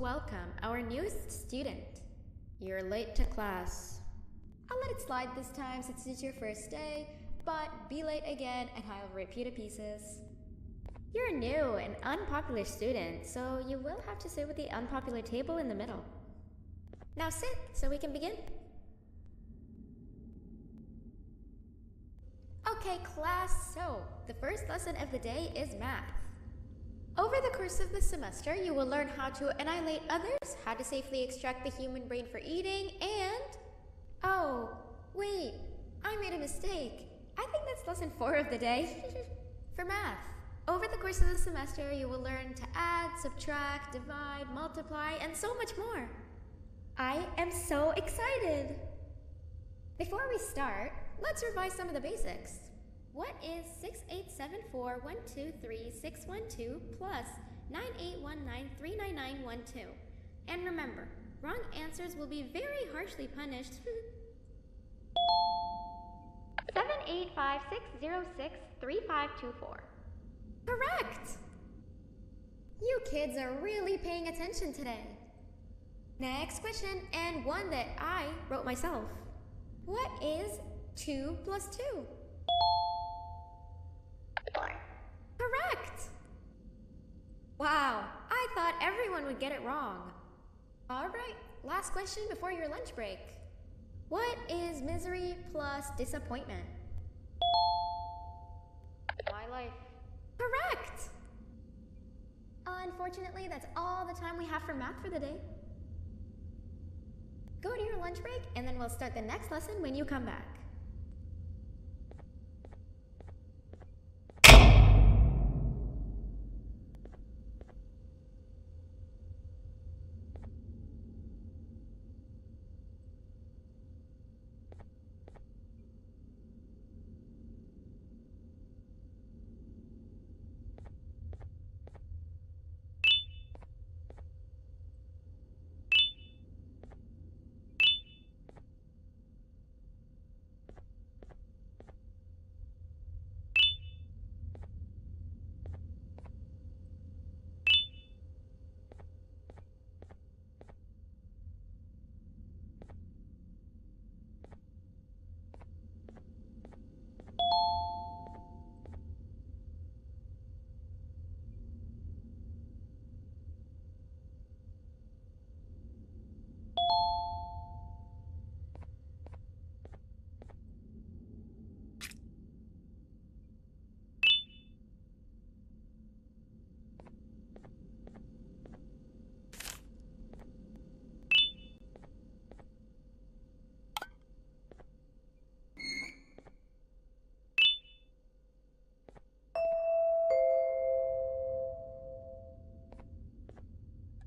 Speaker 2: welcome our newest student. You're late to class. I'll let it slide this time since it's your first day, but be late again and I'll rip you to pieces. You're a new and unpopular student, so you will have to sit with the unpopular table in the middle. Now sit so we can begin. Okay, class, so the first lesson of the day is math. Over the course of the semester, you will learn how to annihilate others, how to safely extract the human brain for eating, and... Oh, wait, I made a mistake. I think that's lesson 4 of the day. For math, over the course of the semester, you will learn to add, subtract, divide, multiply, and so much more. I am so excited! Before we start, let's revise some of the basics. What is 6874123612 plus 9819399912? And remember, wrong answers will be very harshly punished. 785-606-3524. Correct! You kids are really paying attention today. Next question, and one that I wrote myself. What is 2 plus 2? 4. Correct! Wow, I thought everyone would get it wrong. Alright, last question before your lunch break. What is misery plus disappointment? My life. Correct! Unfortunately, that's all the time we have for math for the day. Go to your lunch break, and then we'll start the next lesson when you come back.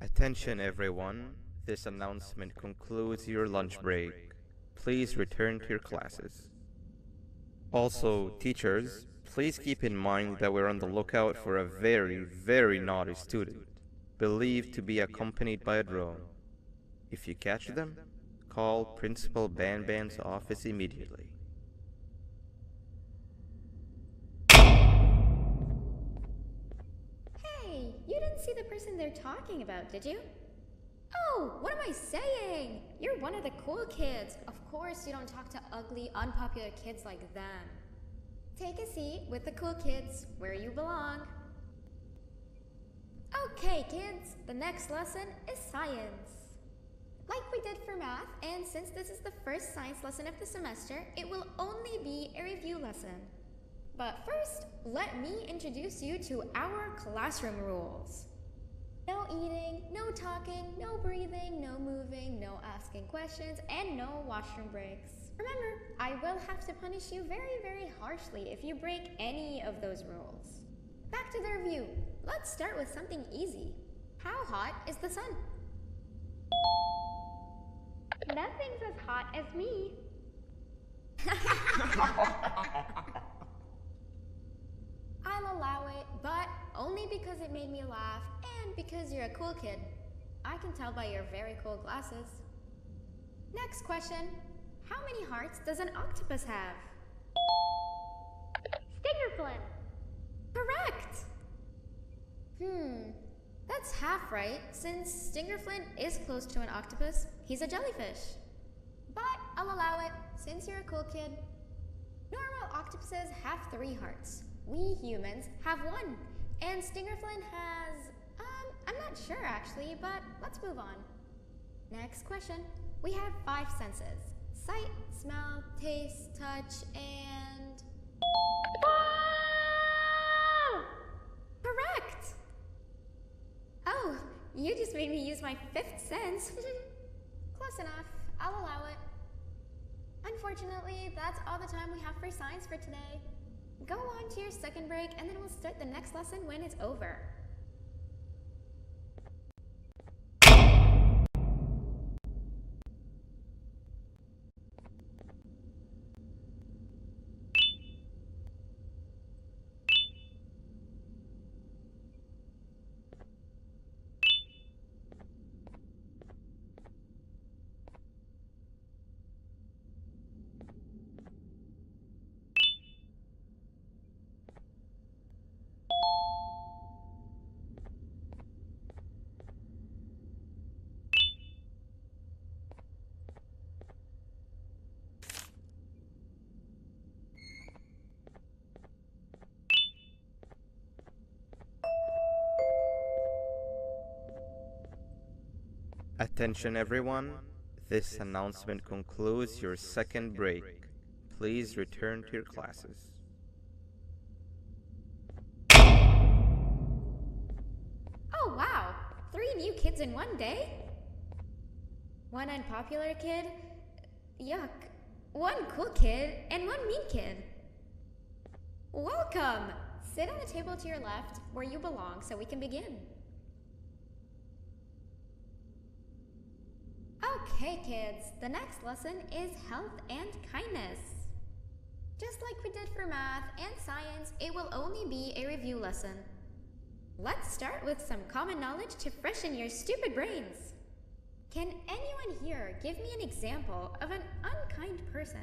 Speaker 1: Attention everyone, this announcement concludes your lunch break. Please return to your classes. Also, teachers, please keep in mind that we're on the lookout for a very, very naughty student, believed to be accompanied by a drone. If you catch them, call Principal Banban's office immediately.
Speaker 2: Hey, you didn't see the person they're talking about, did you? Oh, what am I saying? You're one of the cool kids. Of course you don't talk to ugly, unpopular kids like them. Take a seat with the cool kids, where you belong. Okay, kids, the next lesson is science. Like we did for math, and since this is the first science lesson of the semester, it will only be a review lesson. But first, let me introduce you to our classroom rules. No eating, no talking, no breathing, no moving, no asking questions, and no washroom breaks. Remember, I will have to punish you very, very harshly if you break any of those rules. Back to the review. Let's start with something easy. How hot is the sun?
Speaker 5: Nothing's as hot as me.
Speaker 2: I'll allow it, but only because it made me laugh and because you're a cool kid. I can tell by your very cool glasses. Next question. How many hearts does an octopus have?
Speaker 5: Stingerflin.
Speaker 2: Correct! That's that's half right, since Stingerflint is close to an octopus. He's a jellyfish. But I'll allow it, since you're a cool kid. Normal octopuses have 3 hearts. We humans have 1. And Stingerflint has... I'm not sure actually, but let's move on. Next question. We have 5 senses. Sight, smell, taste, touch, and... Correct! Oh, you just made me use my 5th sense. Close enough. I'll allow it. Unfortunately, that's all the time we have for science for today. Go on to your second break, and then we'll start the next lesson when it's over.
Speaker 1: Attention everyone, this announcement concludes your second break. Please return to your classes.
Speaker 2: Oh wow! 3 new kids in one day? 1 unpopular kid? Yuck. 1 cool kid and 1 mean kid. Welcome! Sit on the table to your left, where you belong, so we can begin. Okay, kids, the next lesson is health and kindness. Just like we did for math and science, it will only be a review lesson. Let's start with some common knowledge to freshen your stupid brains. Can anyone here give me an example of an unkind person?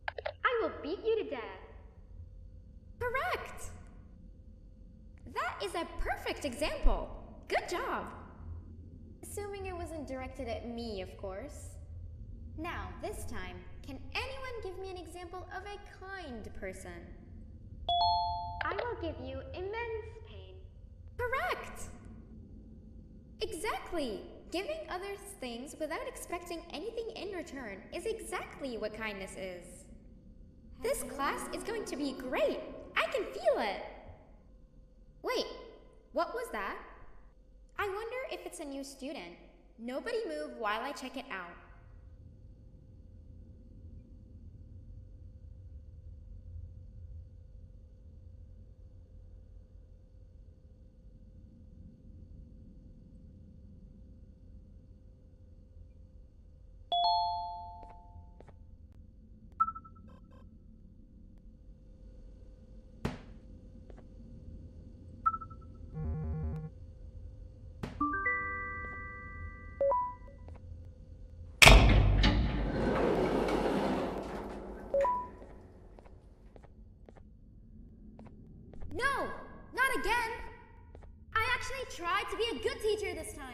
Speaker 2: I will beat you to death. Correct! That is a perfect example. Good job! Assuming it wasn't directed at me, of course. Now, this time, can anyone give me an example of a kind person? I will give you immense pain. Correct! Exactly! Giving others things without expecting anything in return is exactly what kindness is. This class is going to be great! I can feel it! Wait, what was that? I wonder if it's a new student. Nobody move while I check it out. No! Not again! I actually tried to be a good teacher this time.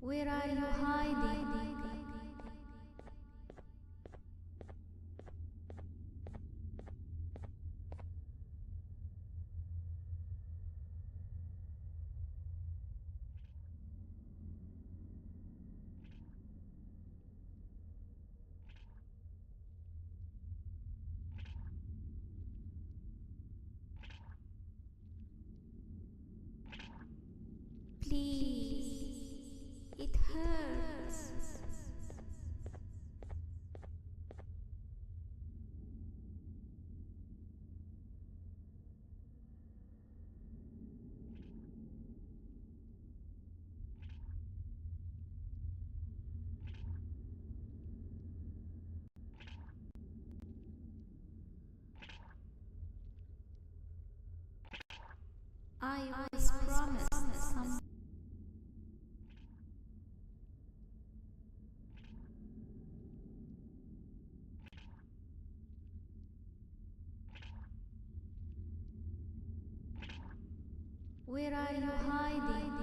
Speaker 2: Where are you hiding? Please, it hurts. I was promised some. Where are you hiding?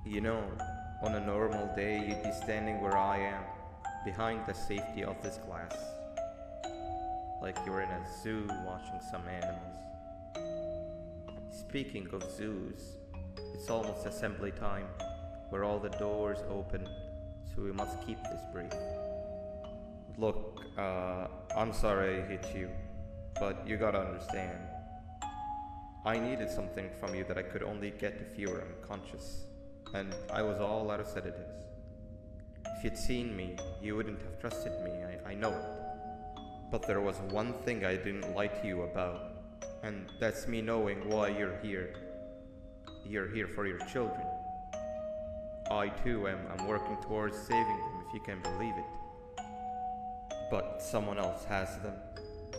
Speaker 1: You know, on a normal day, you'd be standing where I am, behind the safety of this glass, like you're in a zoo watching some animals. Speaking of zoos, it's almost assembly time, where all the doors open, so we must keep this brief. Look, I'm sorry I hit you, but you gotta understand. I needed something from you that I could only get if you were unconscious, and I was all out of sedatives. If you'd seen me, you wouldn't have trusted me, I know it. But there was one thing I didn't lie to you about, and that's me knowing why you're here. You're here for your children. I too am working towards saving them, if you can believe it. But someone else has them.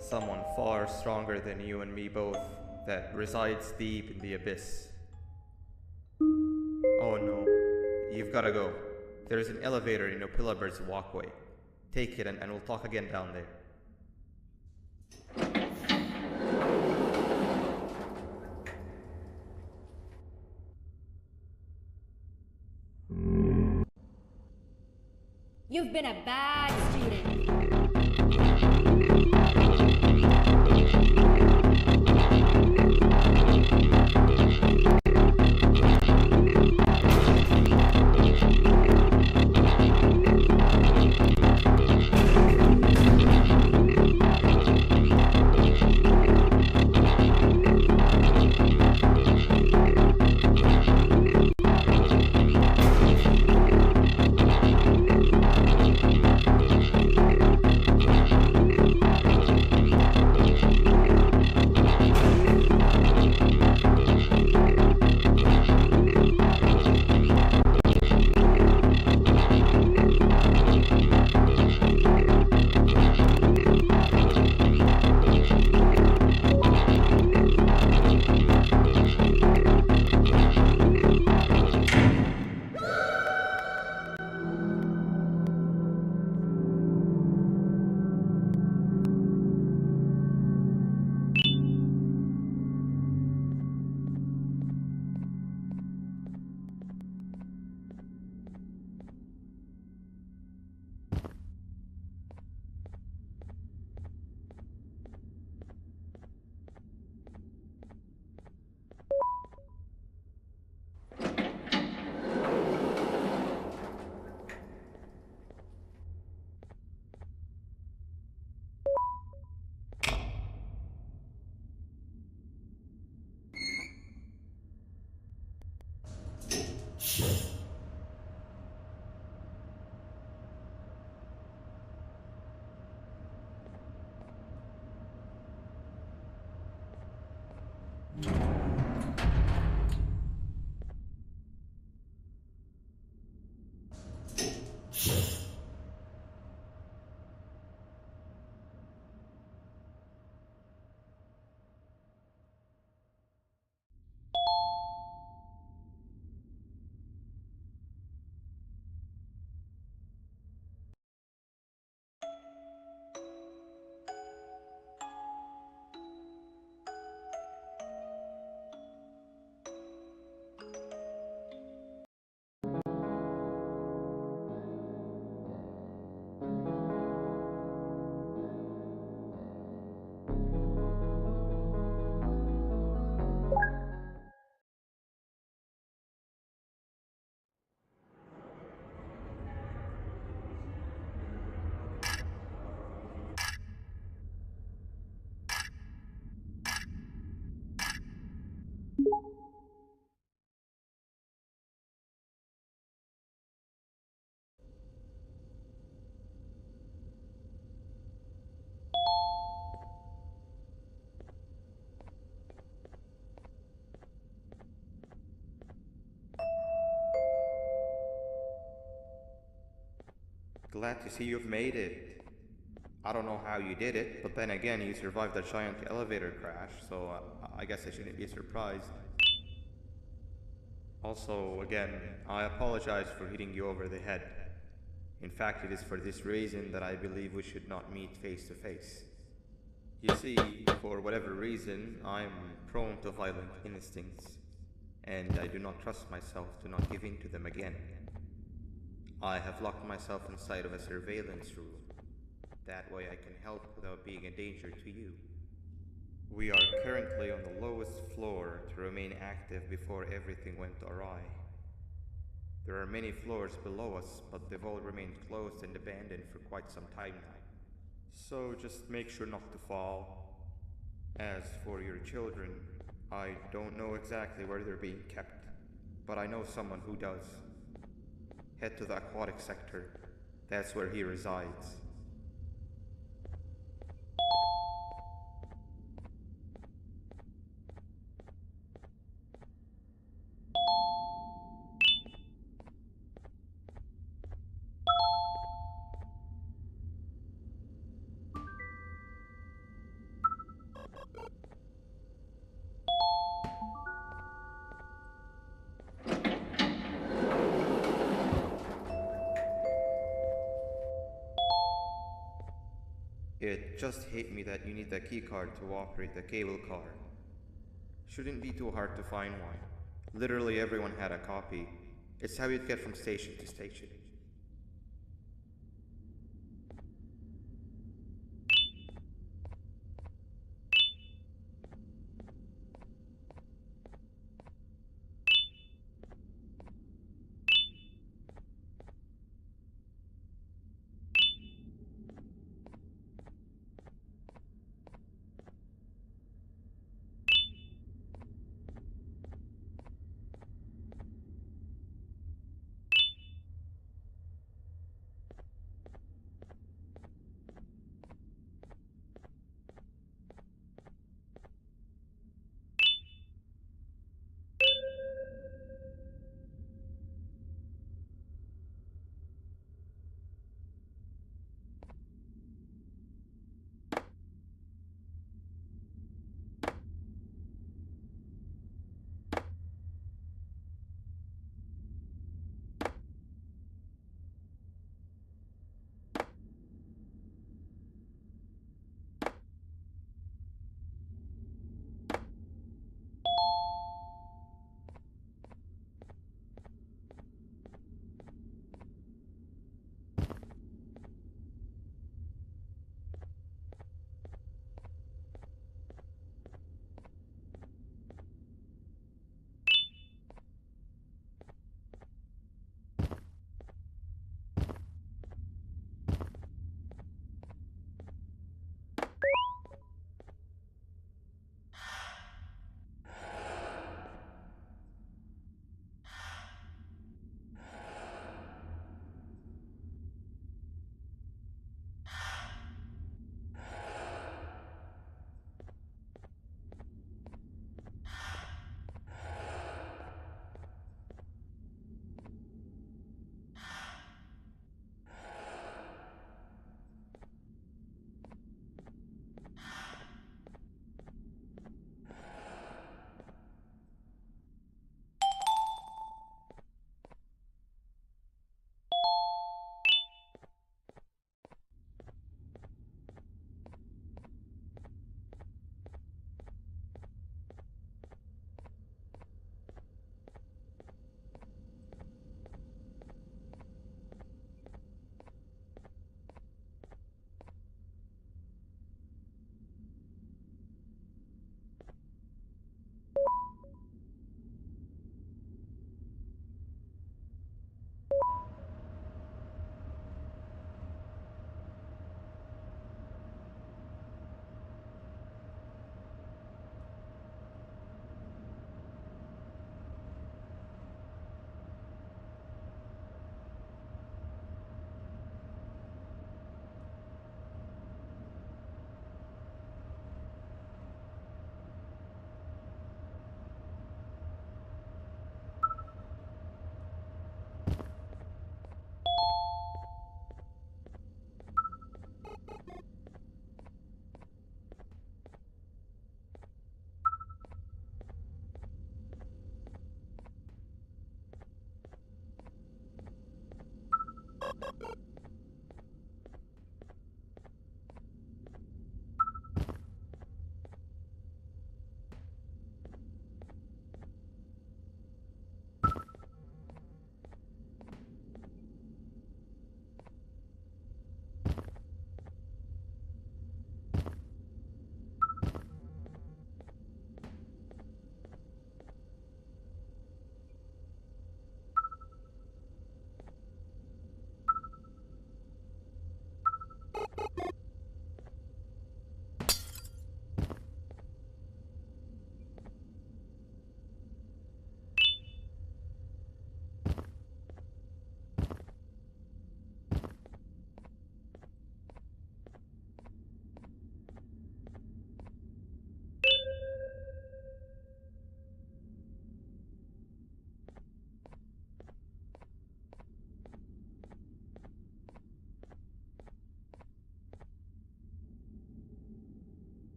Speaker 1: Someone far stronger than you and me both, that resides deep in the abyss. Oh no, you've gotta go. There's an elevator in Opillabird's walkway. Take it and we'll talk again down there.
Speaker 11: You've been a bad student.
Speaker 1: Glad to see you've made it. I don't know how you did it, but then again, you survived a giant elevator crash, so I guess I shouldn't be surprised. Also, again, I apologize for hitting you over the head. In fact, it is for this reason that I believe we should not meet face to face. You see, for whatever reason, I'm prone to violent instincts. and I do not trust myself to not give in to them again. I have locked myself inside of a surveillance room. That way I can help without being a danger to you. We are currently on the lowest floor to remain active before everything went awry. There are many floors below us, but they've all remained closed and abandoned for quite some time now. So just make sure not to fall. As for your children, I don't know exactly where they're being kept, but I know someone who does. Head to the aquatic sector. That's where he resides. It just hit me that you need the keycard to operate the cable car. Shouldn't be too hard to find one. Literally everyone had a copy. It's how you'd get from station to station.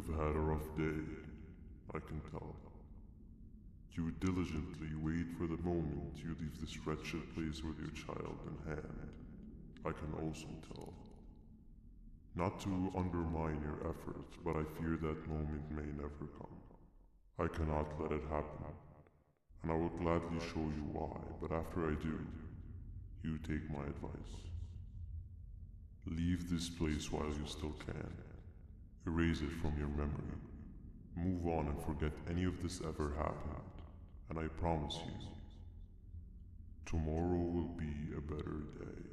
Speaker 12: You've had a rough day, I can tell. You diligently wait for the moment you leave this wretched place with your child in hand. I can also tell. Not to undermine your efforts, but I fear that moment may never come. I cannot let it happen, and I will gladly show you why, but after I do, you take my advice. Leave this place while you still can. Erase it from your memory. Move on and forget any of this ever happened, and I promise you, tomorrow will be a better day.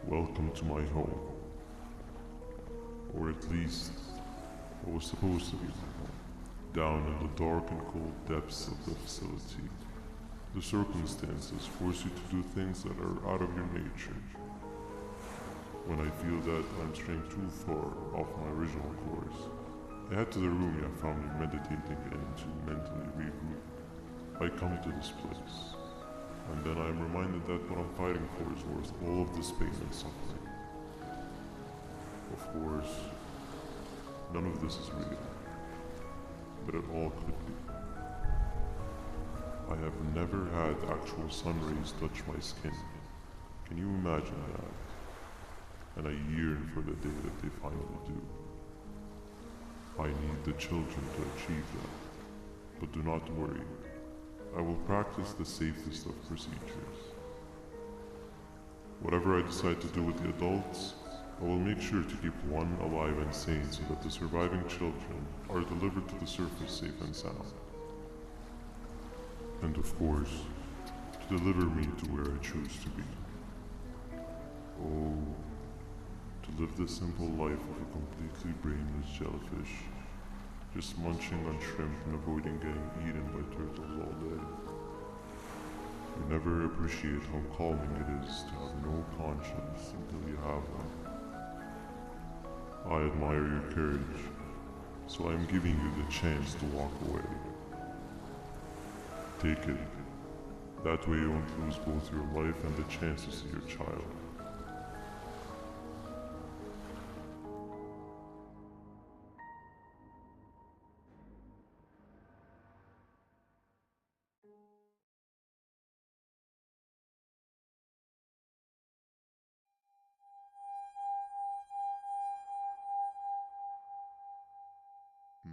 Speaker 12: Welcome to my home. Or at least, what was supposed to be. Down in the dark and cold depths of the facility, the circumstances force you to do things that are out of your nature. When I feel that I'm straying too far off my original course, I head to the room you found me meditating in to mentally regroup. I come to this place, and then I am reminded that what I'm fighting for is worth all of this pain and suffering. Of course, none of this is real, but it all could be. I have never had actual sun rays touch my skin. Can you imagine that? And I yearn for the day that they finally do. I need the children to achieve that, but do not worry. I will practice the safest of procedures. Whatever I decide to do with the adults, I will make sure to keep one alive and sane so that the surviving children are delivered to the surface safe and sound. And of course, to deliver me to where I choose to be. Oh, to live the simple life of a completely brainless jellyfish, just munching on shrimp and avoiding getting eaten by turtles all day. You never appreciate how calming it is to have no conscience until you have one. I admire your courage, so I am giving you the chance to walk away. Take it. That way you won't lose both your life and the chance to see your child.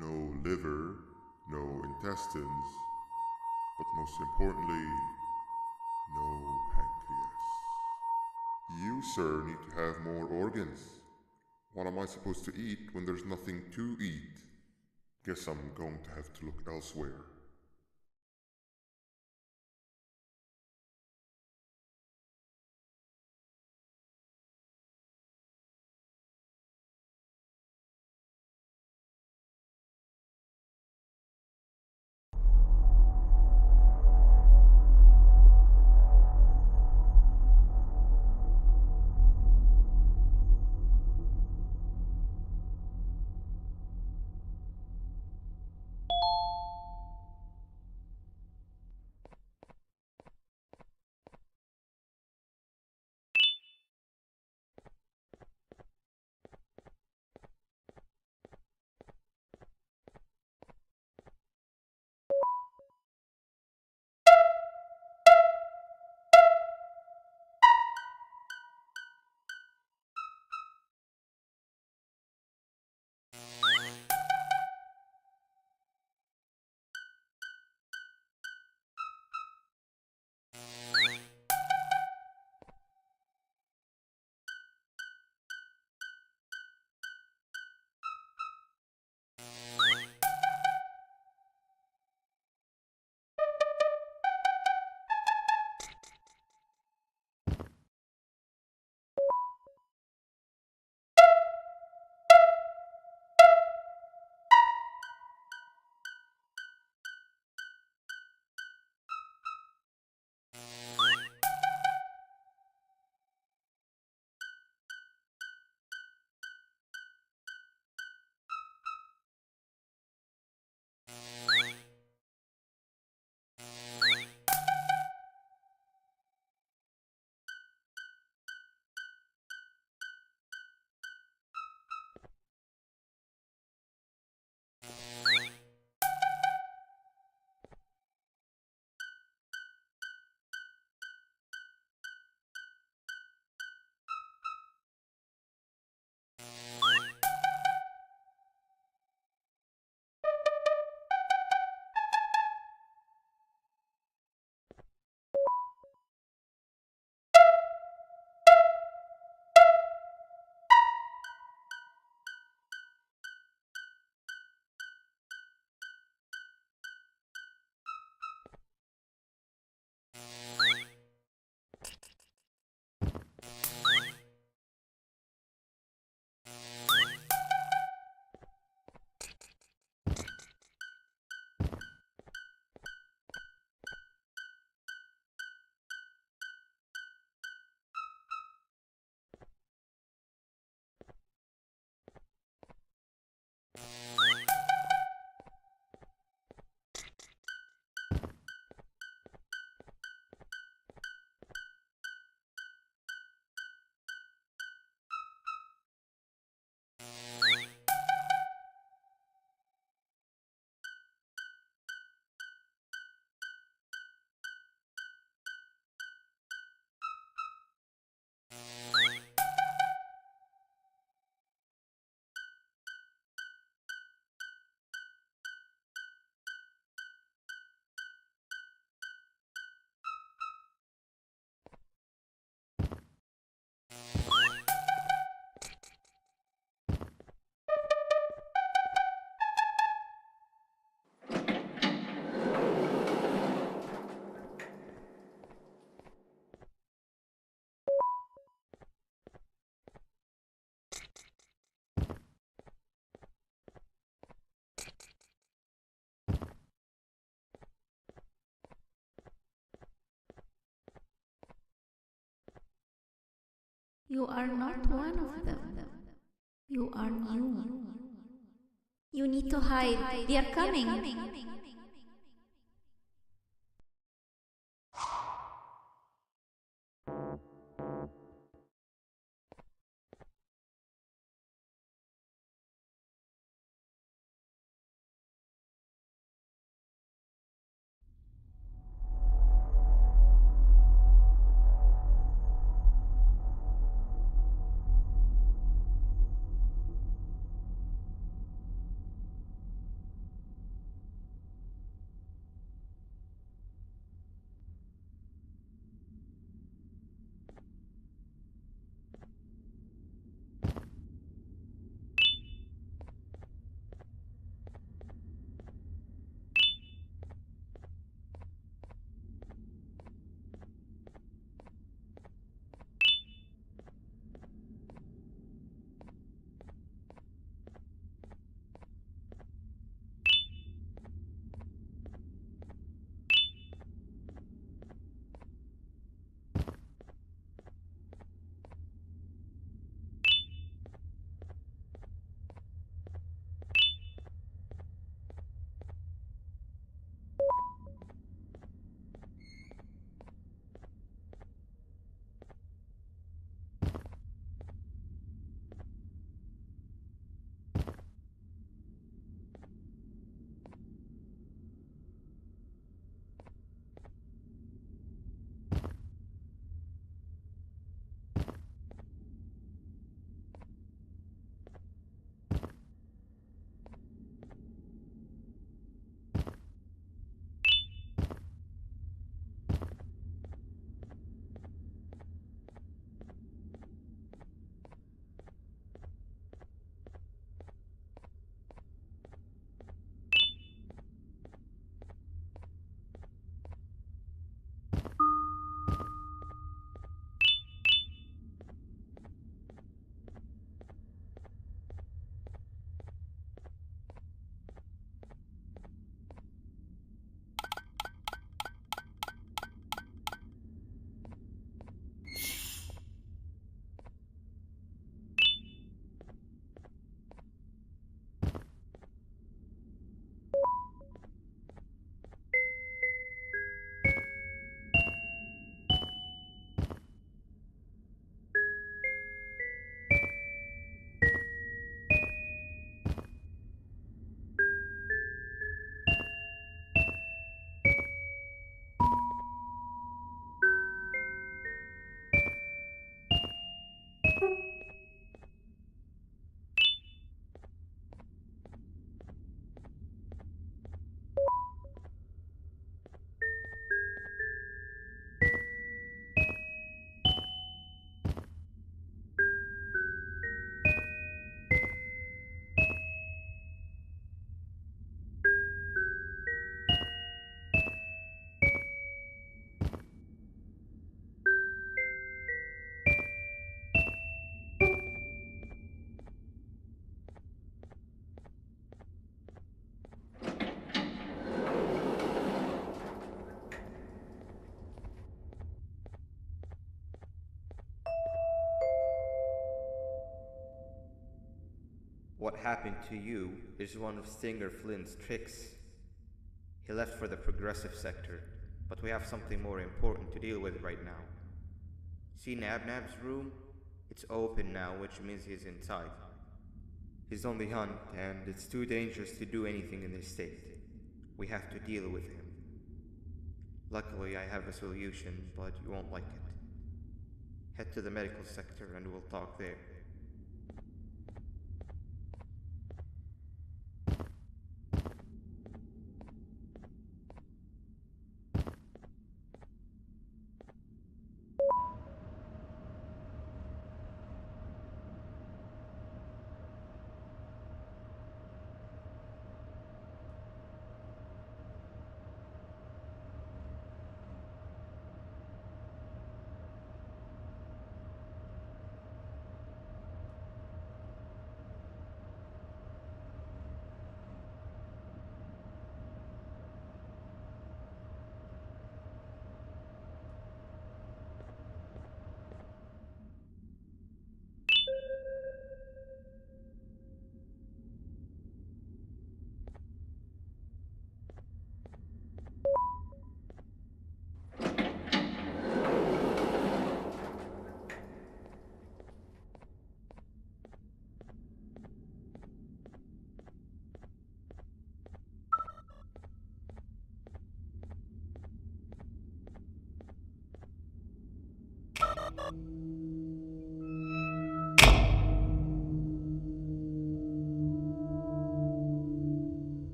Speaker 13: No liver, no intestines, but most importantly, no pancreas. You, sir, need to have more organs. What am I supposed to eat when there's nothing to eat? Guess I'm going to have to look elsewhere.
Speaker 14: You are not one of them. You are new. You need to hide. They are coming.
Speaker 1: What happened to you is one of Stinger Flynn's tricks. He left for the progressive sector, but we have something more important to deal with right now. See Nabnab's room? It's open now, which means he's inside. He's on the hunt, and it's too dangerous to do anything in this state. We have to deal with him. Luckily, I have a solution, but you won't like it. Head to the medical sector and we'll talk there.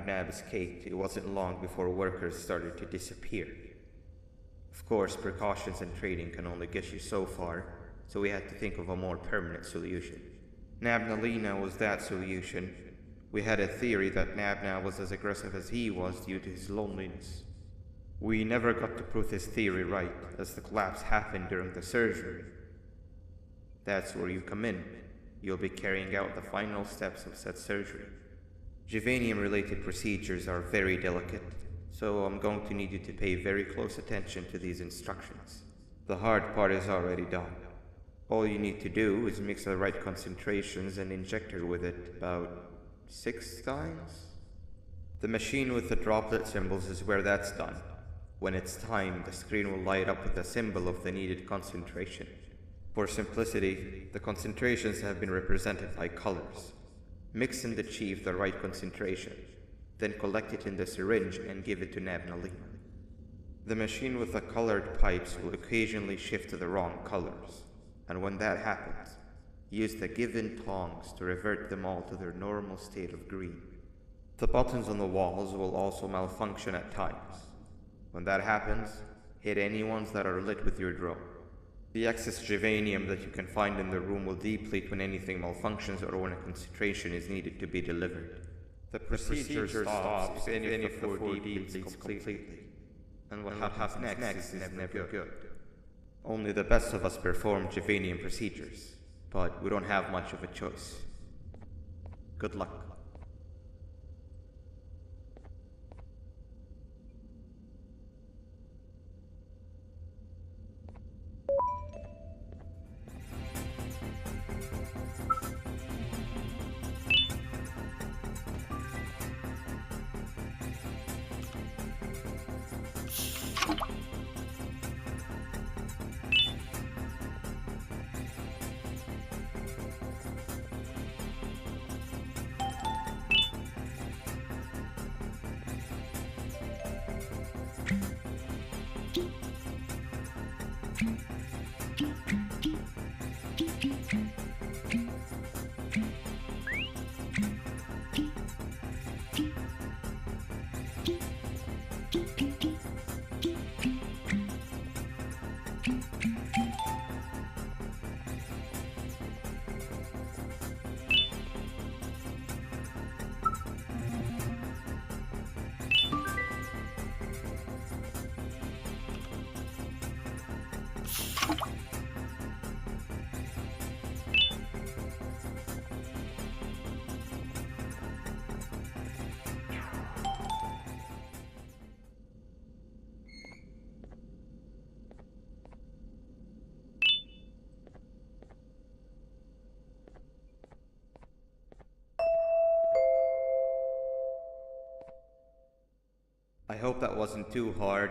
Speaker 1: Nab escaped, it wasn't long before workers started to disappear. Of course, precautions and trading can only get you so far, so we had to think of a more permanent solution. Nabnalina was that solution. We had a theory that Nabna was as aggressive as he was due to his loneliness. We never got to prove this theory right, as the collapse happened during the surgery. That's where you come in. You'll be carrying out the final steps of said surgery. Juvanium-related procedures are very delicate, so I'm going to need you to pay very close attention to these instructions. The hard part is already done. All you need to do is mix the right concentrations and inject her with it about 6 times. The machine with the droplet symbols is where that's done. When it's time, the screen will light up with the symbol of the needed concentration. For simplicity, the concentrations have been represented by colors. Mix and achieve the right concentration, then collect it in the syringe and give it to Nabnalina. The machine with the colored pipes will occasionally shift to the wrong colors, and when that happens, use the given tongs to revert them all to their normal state of green. The buttons on the walls will also malfunction at times. When that happens, hit any ones that are lit with your drone. The excess Juvanium that you can find in the room will deplete when anything malfunctions or when a concentration is needed to be delivered. The procedure stops if any of the 4 depletes completely. And what happens next is never good. Only the best of us perform Juvanium procedures, but we don't have much of a choice. Good luck. I hope that wasn't too hard.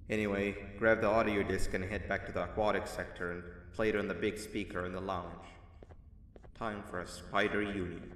Speaker 1: Anyway, grab the audio disc and head back to the aquatic sector and play it on the big speaker in the lounge. Time for a spider union.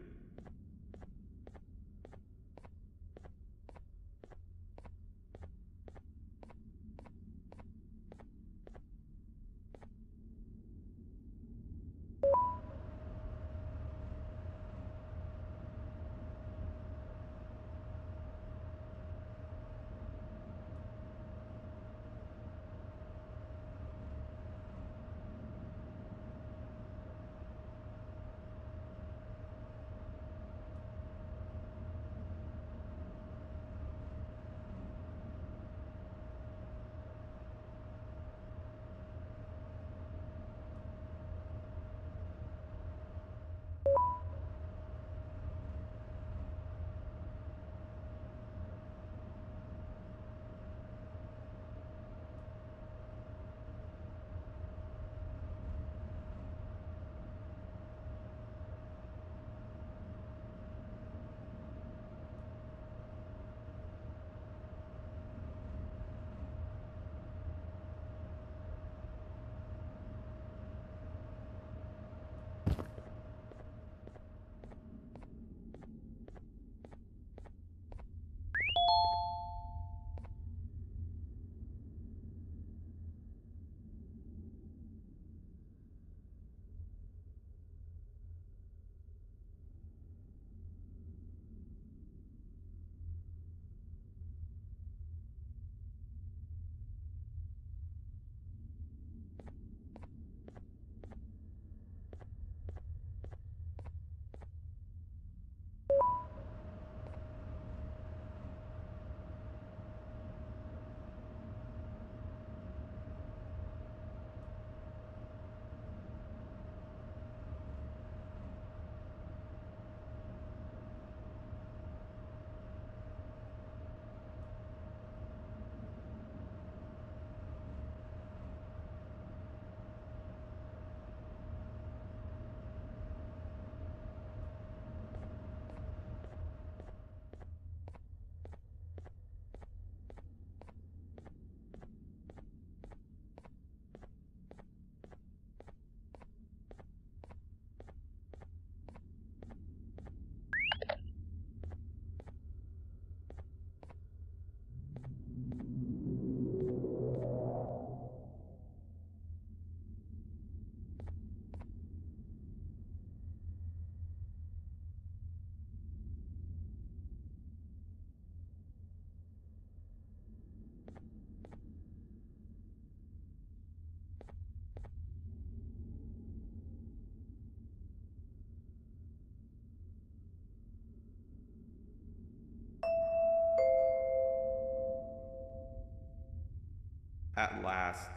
Speaker 1: At last,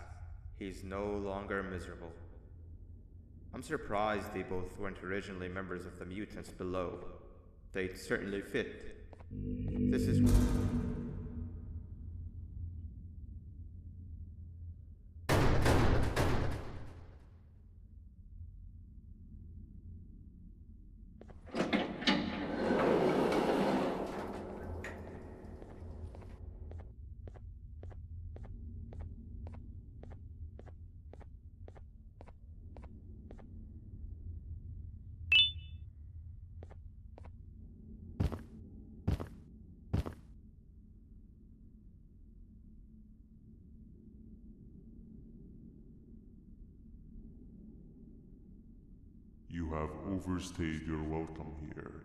Speaker 1: he's no longer miserable. I'm surprised they both weren't originally members of the mutants below. They'd certainly fit. This is...
Speaker 12: You have overstayed your welcome here.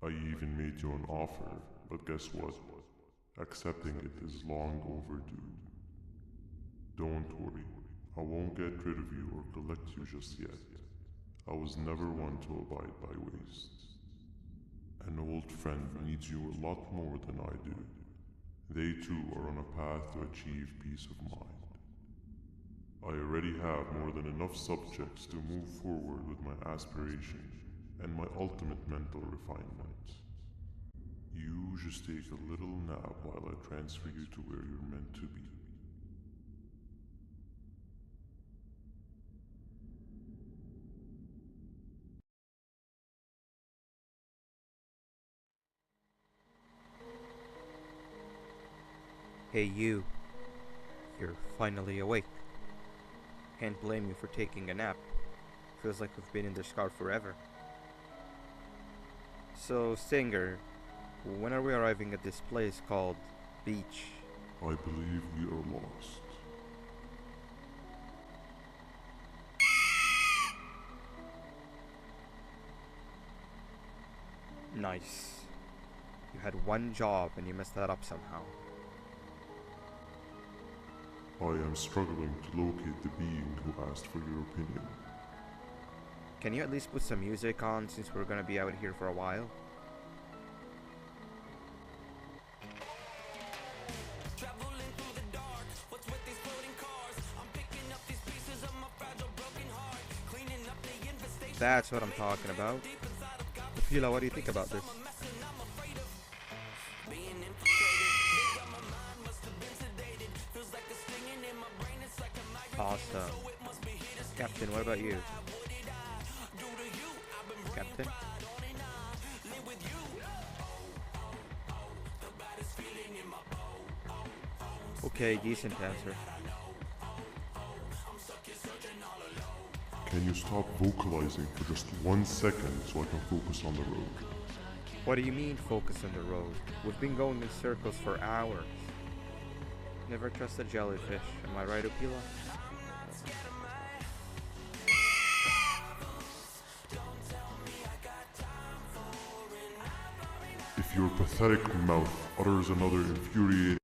Speaker 12: I even made you an offer, but guess what? Accepting it is long overdue. Don't worry, I won't get rid of you or collect you just yet. I was never one to abide by wastes. An old friend needs you a lot more than I do. They too are on a path to achieve peace of mind. I already have more than enough subjects to move forward with my aspiration and my ultimate mental refinement. You just take a little nap while I transfer you to where you're meant to be.
Speaker 1: Hey you. You're finally awake. Can't blame you for taking a nap. Feels like we've been in this car forever. So, Singer, when are we arriving at this place called Beach?
Speaker 12: I believe we are lost.
Speaker 1: Nice. You had one job and you messed that up somehow.
Speaker 12: I am struggling to locate the being who asked for your opinion.
Speaker 1: Can you at least put some music on since we're gonna be out here for a while? That's what I'm talking about. Pila, what do you think about this? Awesome. Captain, what about you? Captain? Okay, decent answer.
Speaker 12: Can you stop vocalizing for just 1 second so I can focus on the road?
Speaker 1: What do you mean focus on the road? We've been going in circles for hours. Never trust a jellyfish, am I right, Opila?
Speaker 12: If your pathetic mouth utters another infuriating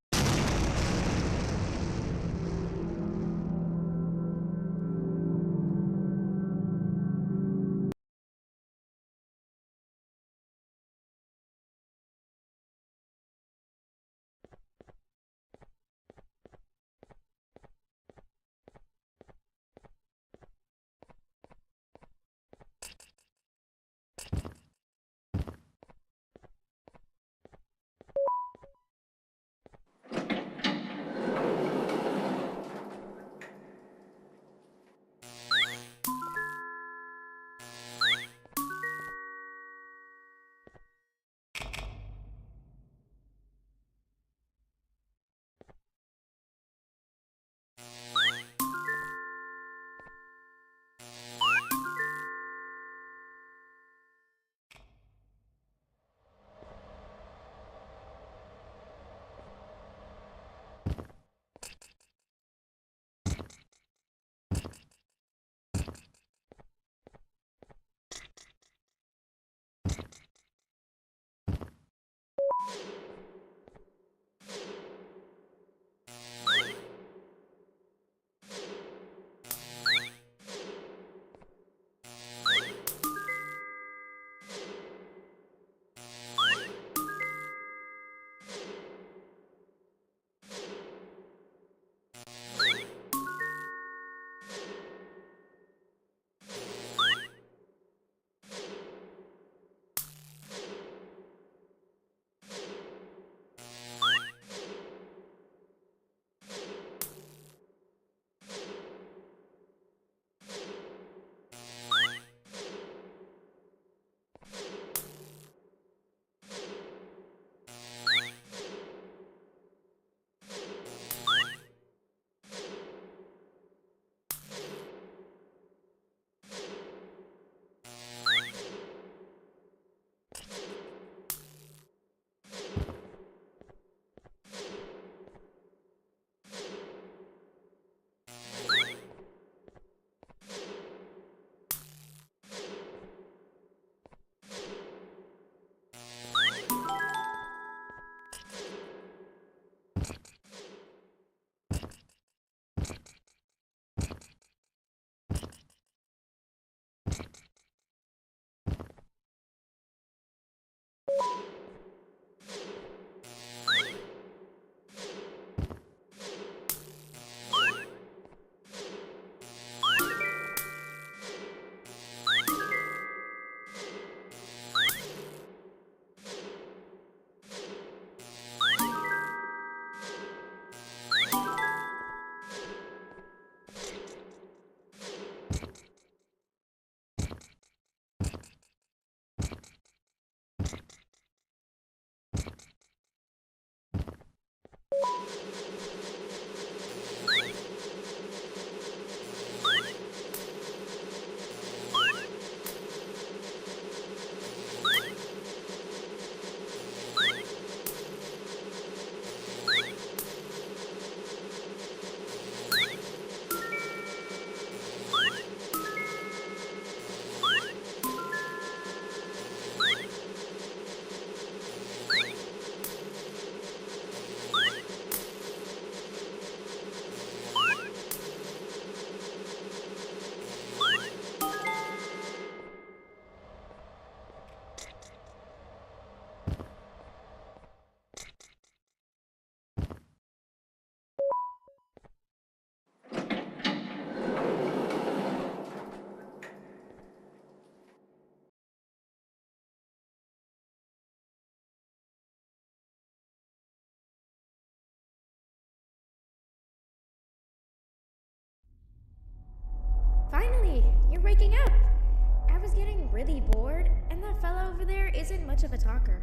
Speaker 15: over there isn't much of a talker.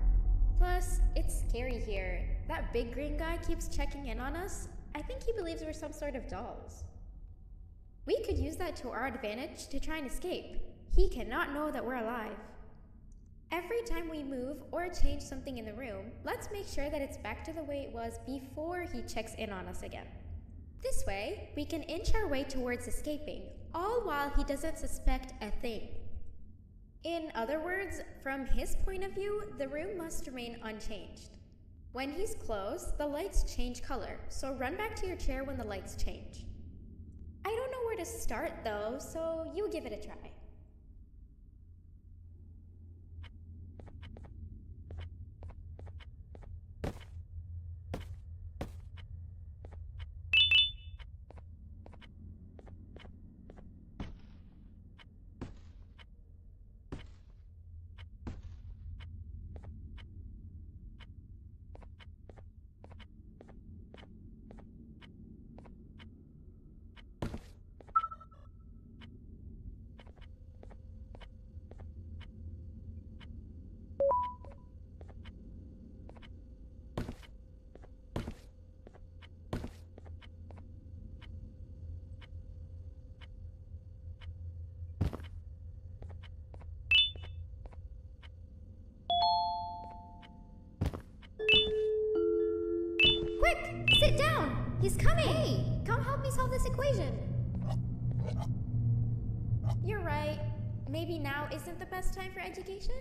Speaker 15: Plus, it's scary here. That big green guy keeps checking in on us. I think he believes we're some sort of dolls. We could use that to our advantage to try and escape. He cannot know that we're alive. Every time we move or change something in the room, let's make sure that it's back to the way it was before he checks in on us again. This way, we can inch our way towards escaping, all while he doesn't suspect a thing. In other words, from his point of view, the room must remain unchanged. When he's close, the lights change color, so run back to your chair when the lights change. I don't know where to start though, so you give it a try. Quick! Sit down! He's coming! Hey, come help me solve this equation! You're right. Maybe now isn't the best time for education?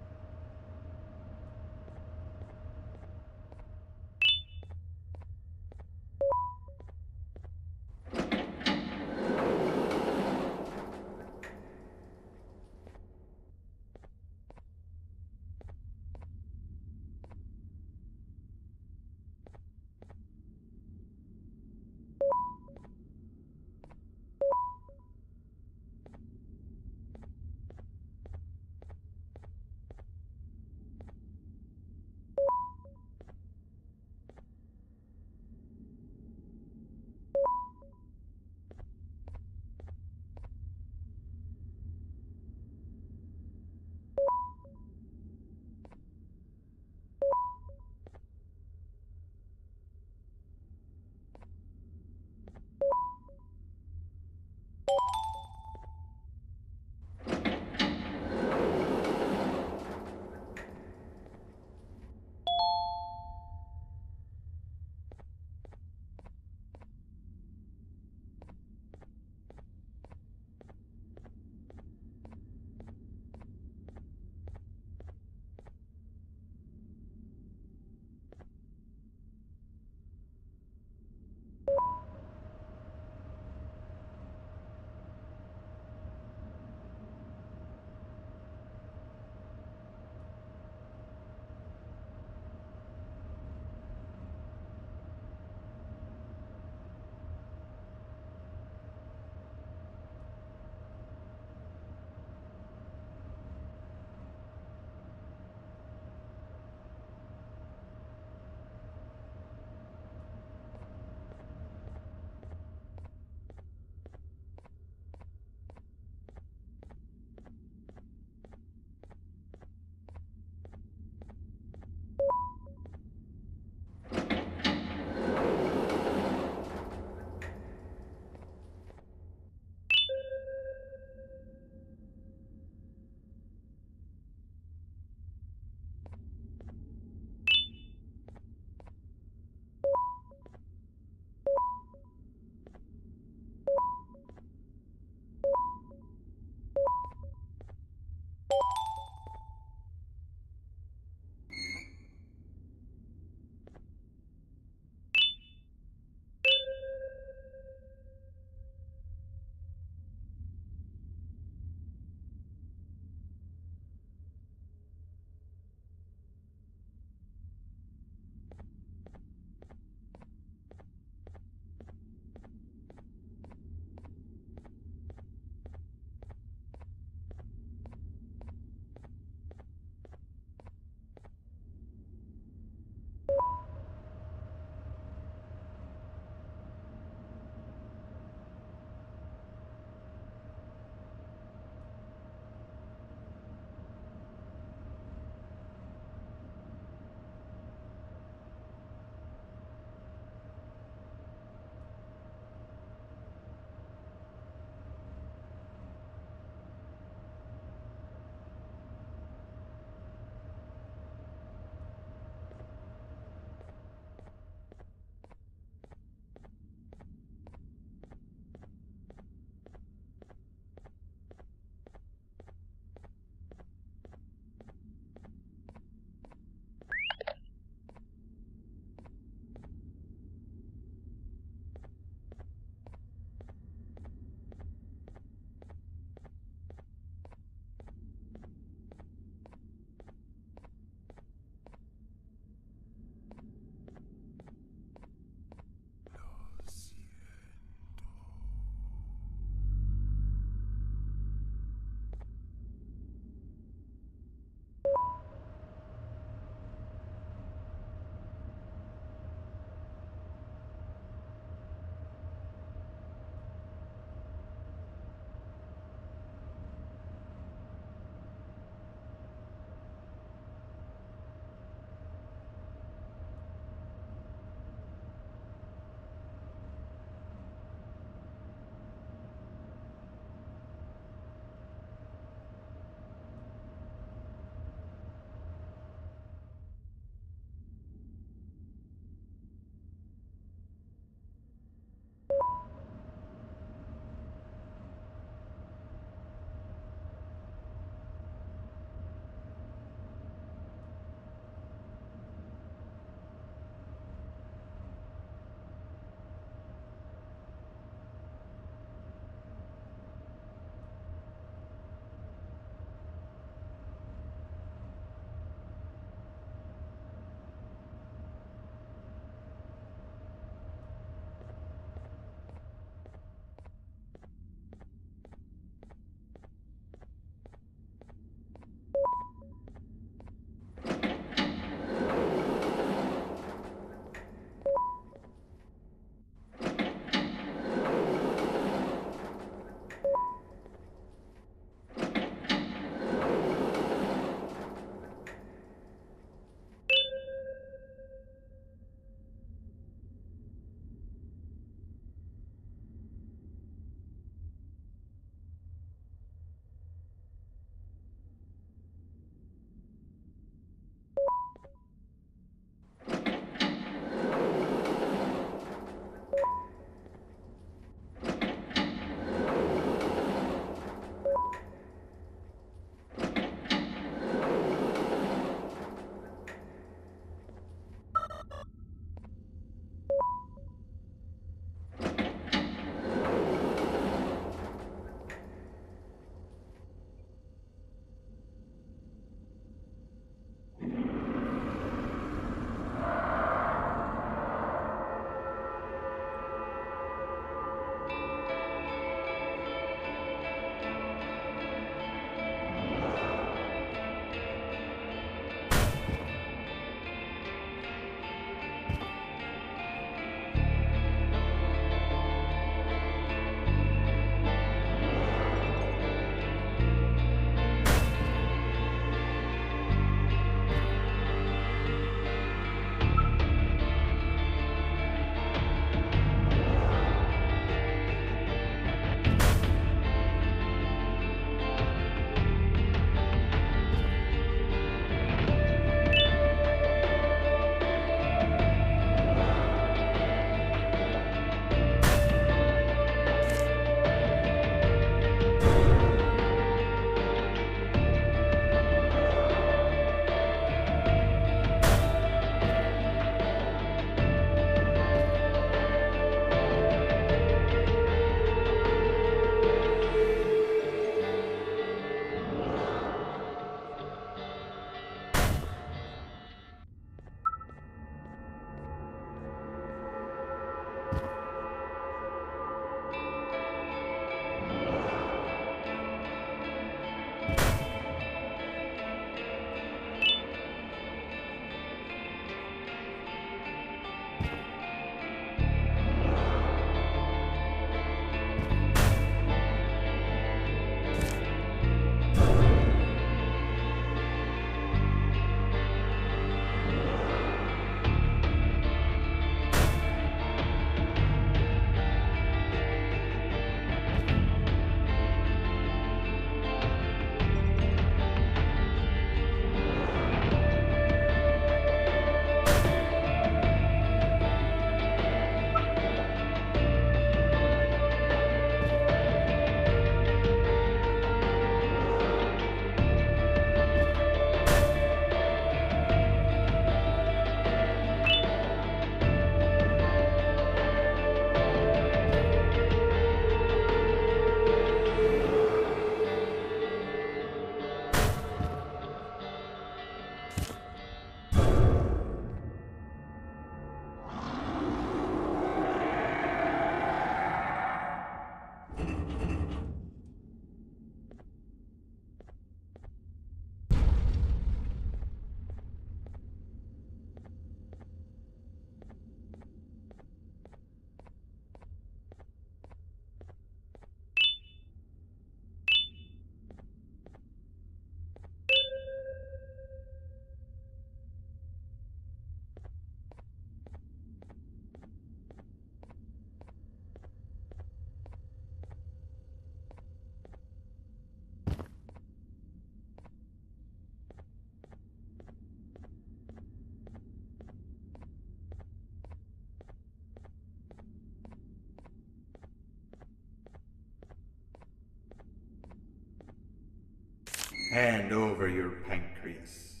Speaker 16: Hand over your pancreas.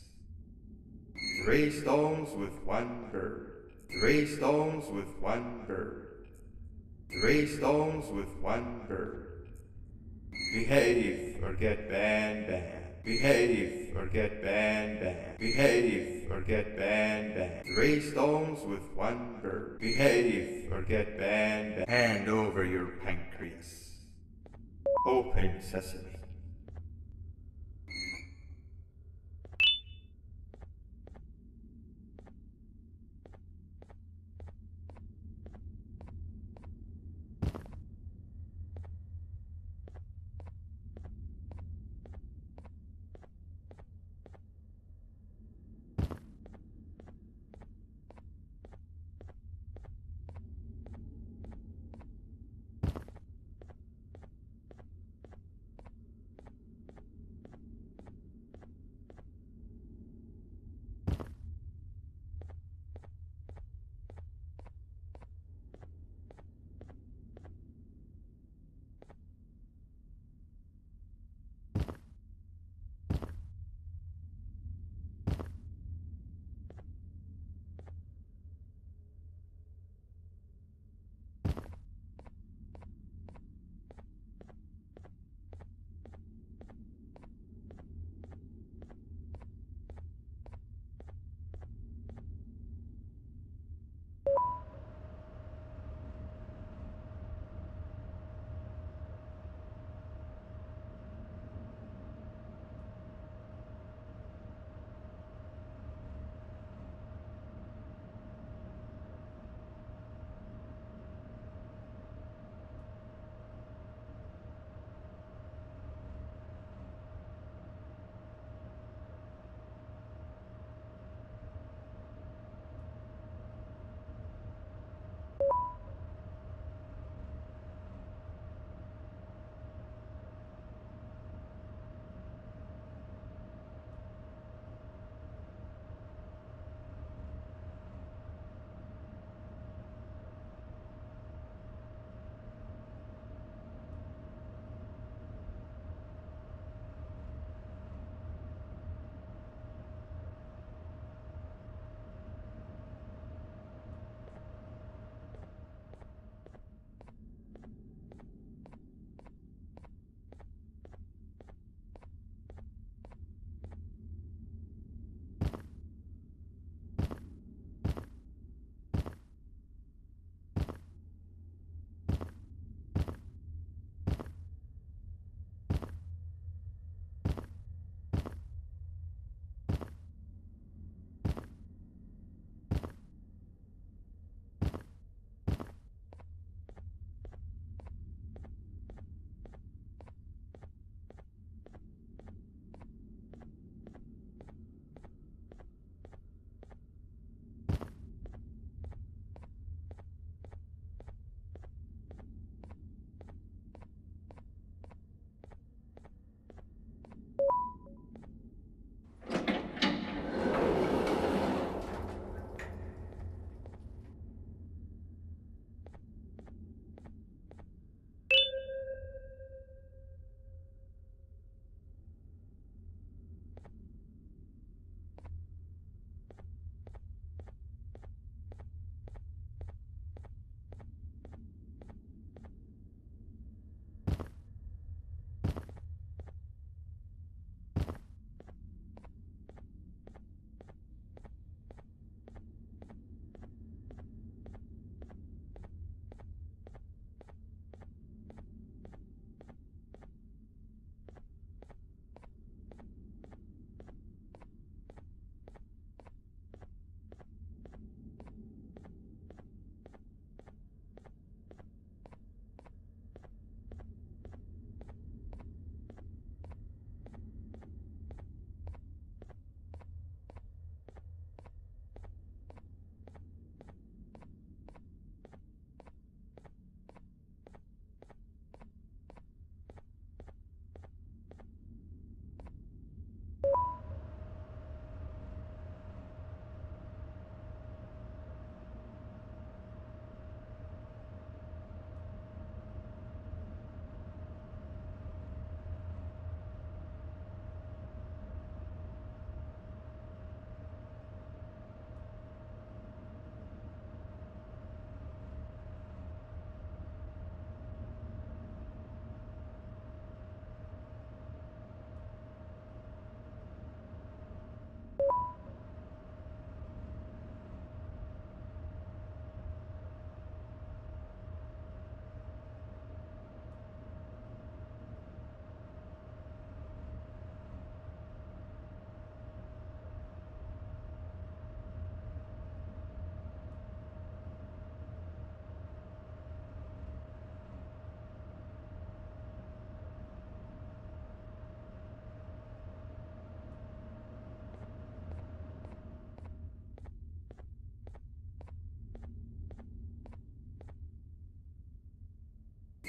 Speaker 16: 3 stones with 1 bird. 3 stones with 1 bird. 3 stones with 1 bird. Behave or get banned. Behave or get banned. Behave or get banned. 3 stones with 1 bird. Behave or get banned. Hand over your pancreas. Open sesame.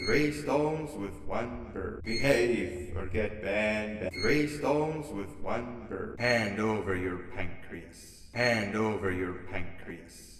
Speaker 16: 3 stones with 1 bird. Behave or get banned. 3 stones with 1 bird. Hand over your pancreas. Hand over your pancreas.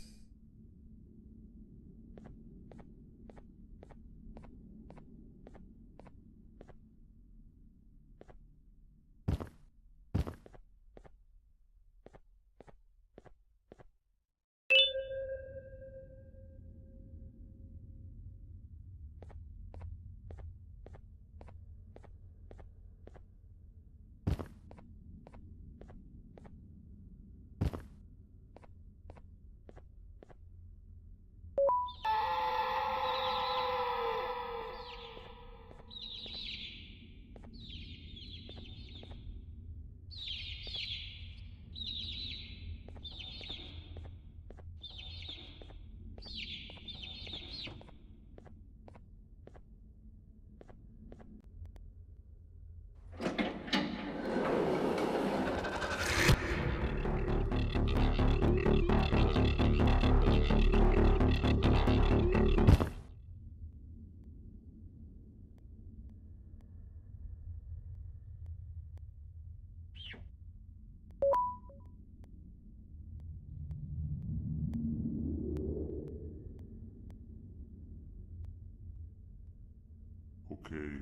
Speaker 12: Okay.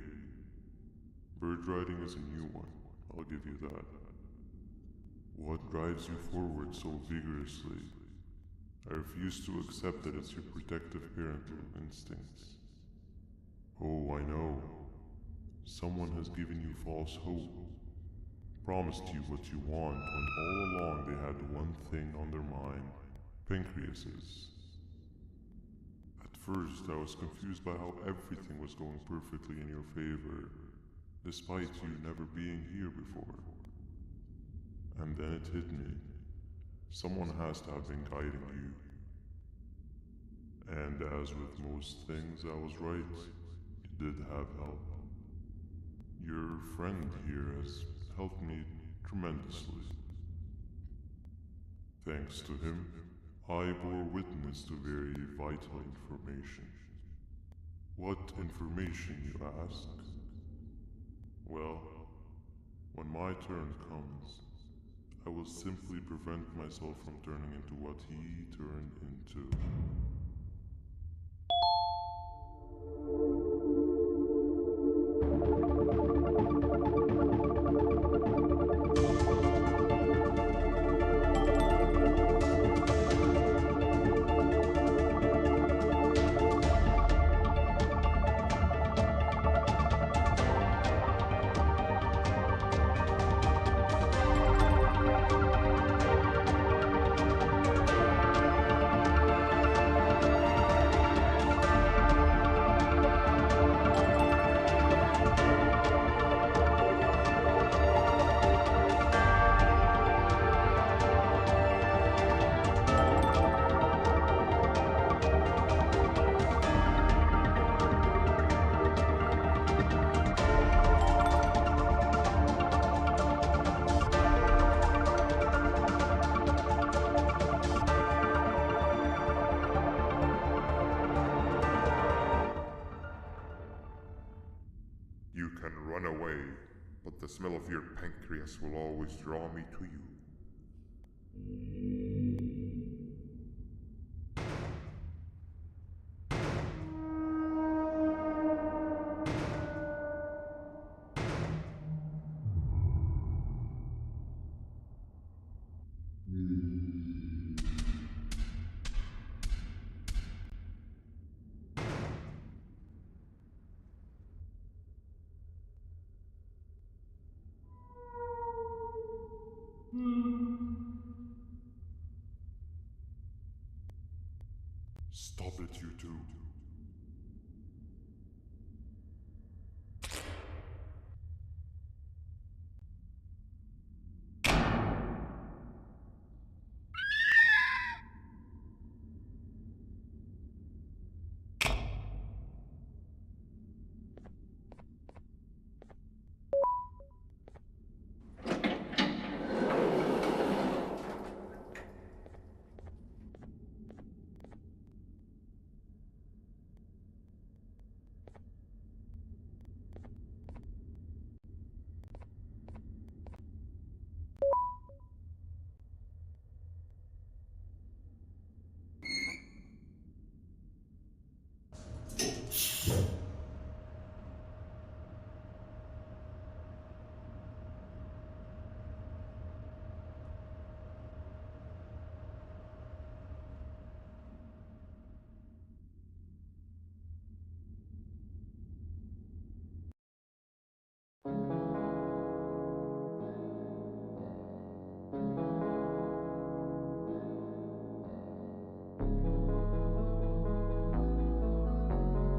Speaker 12: Bird riding is a new one, I'll give you that. What drives you forward so vigorously? I refuse to accept that it's your protective parental instincts. Oh, I know. Someone has given you false hope. Promised you what you want when all along they had one thing on their mind. Pancreases. At first, I was confused by how everything was going perfectly in your favor, despite you never being here before. And then it hit me. Someone has to have been guiding you. And as with most things, I was right. You did have help. Your friend here has helped me tremendously. Thanks to him, I bore witness to very vital information. What information, you ask? Well, when my turn comes, I will simply prevent myself from turning into what he turned into.
Speaker 13: You can run away, but the smell of your pancreas will always draw me to you. Stop it, you two.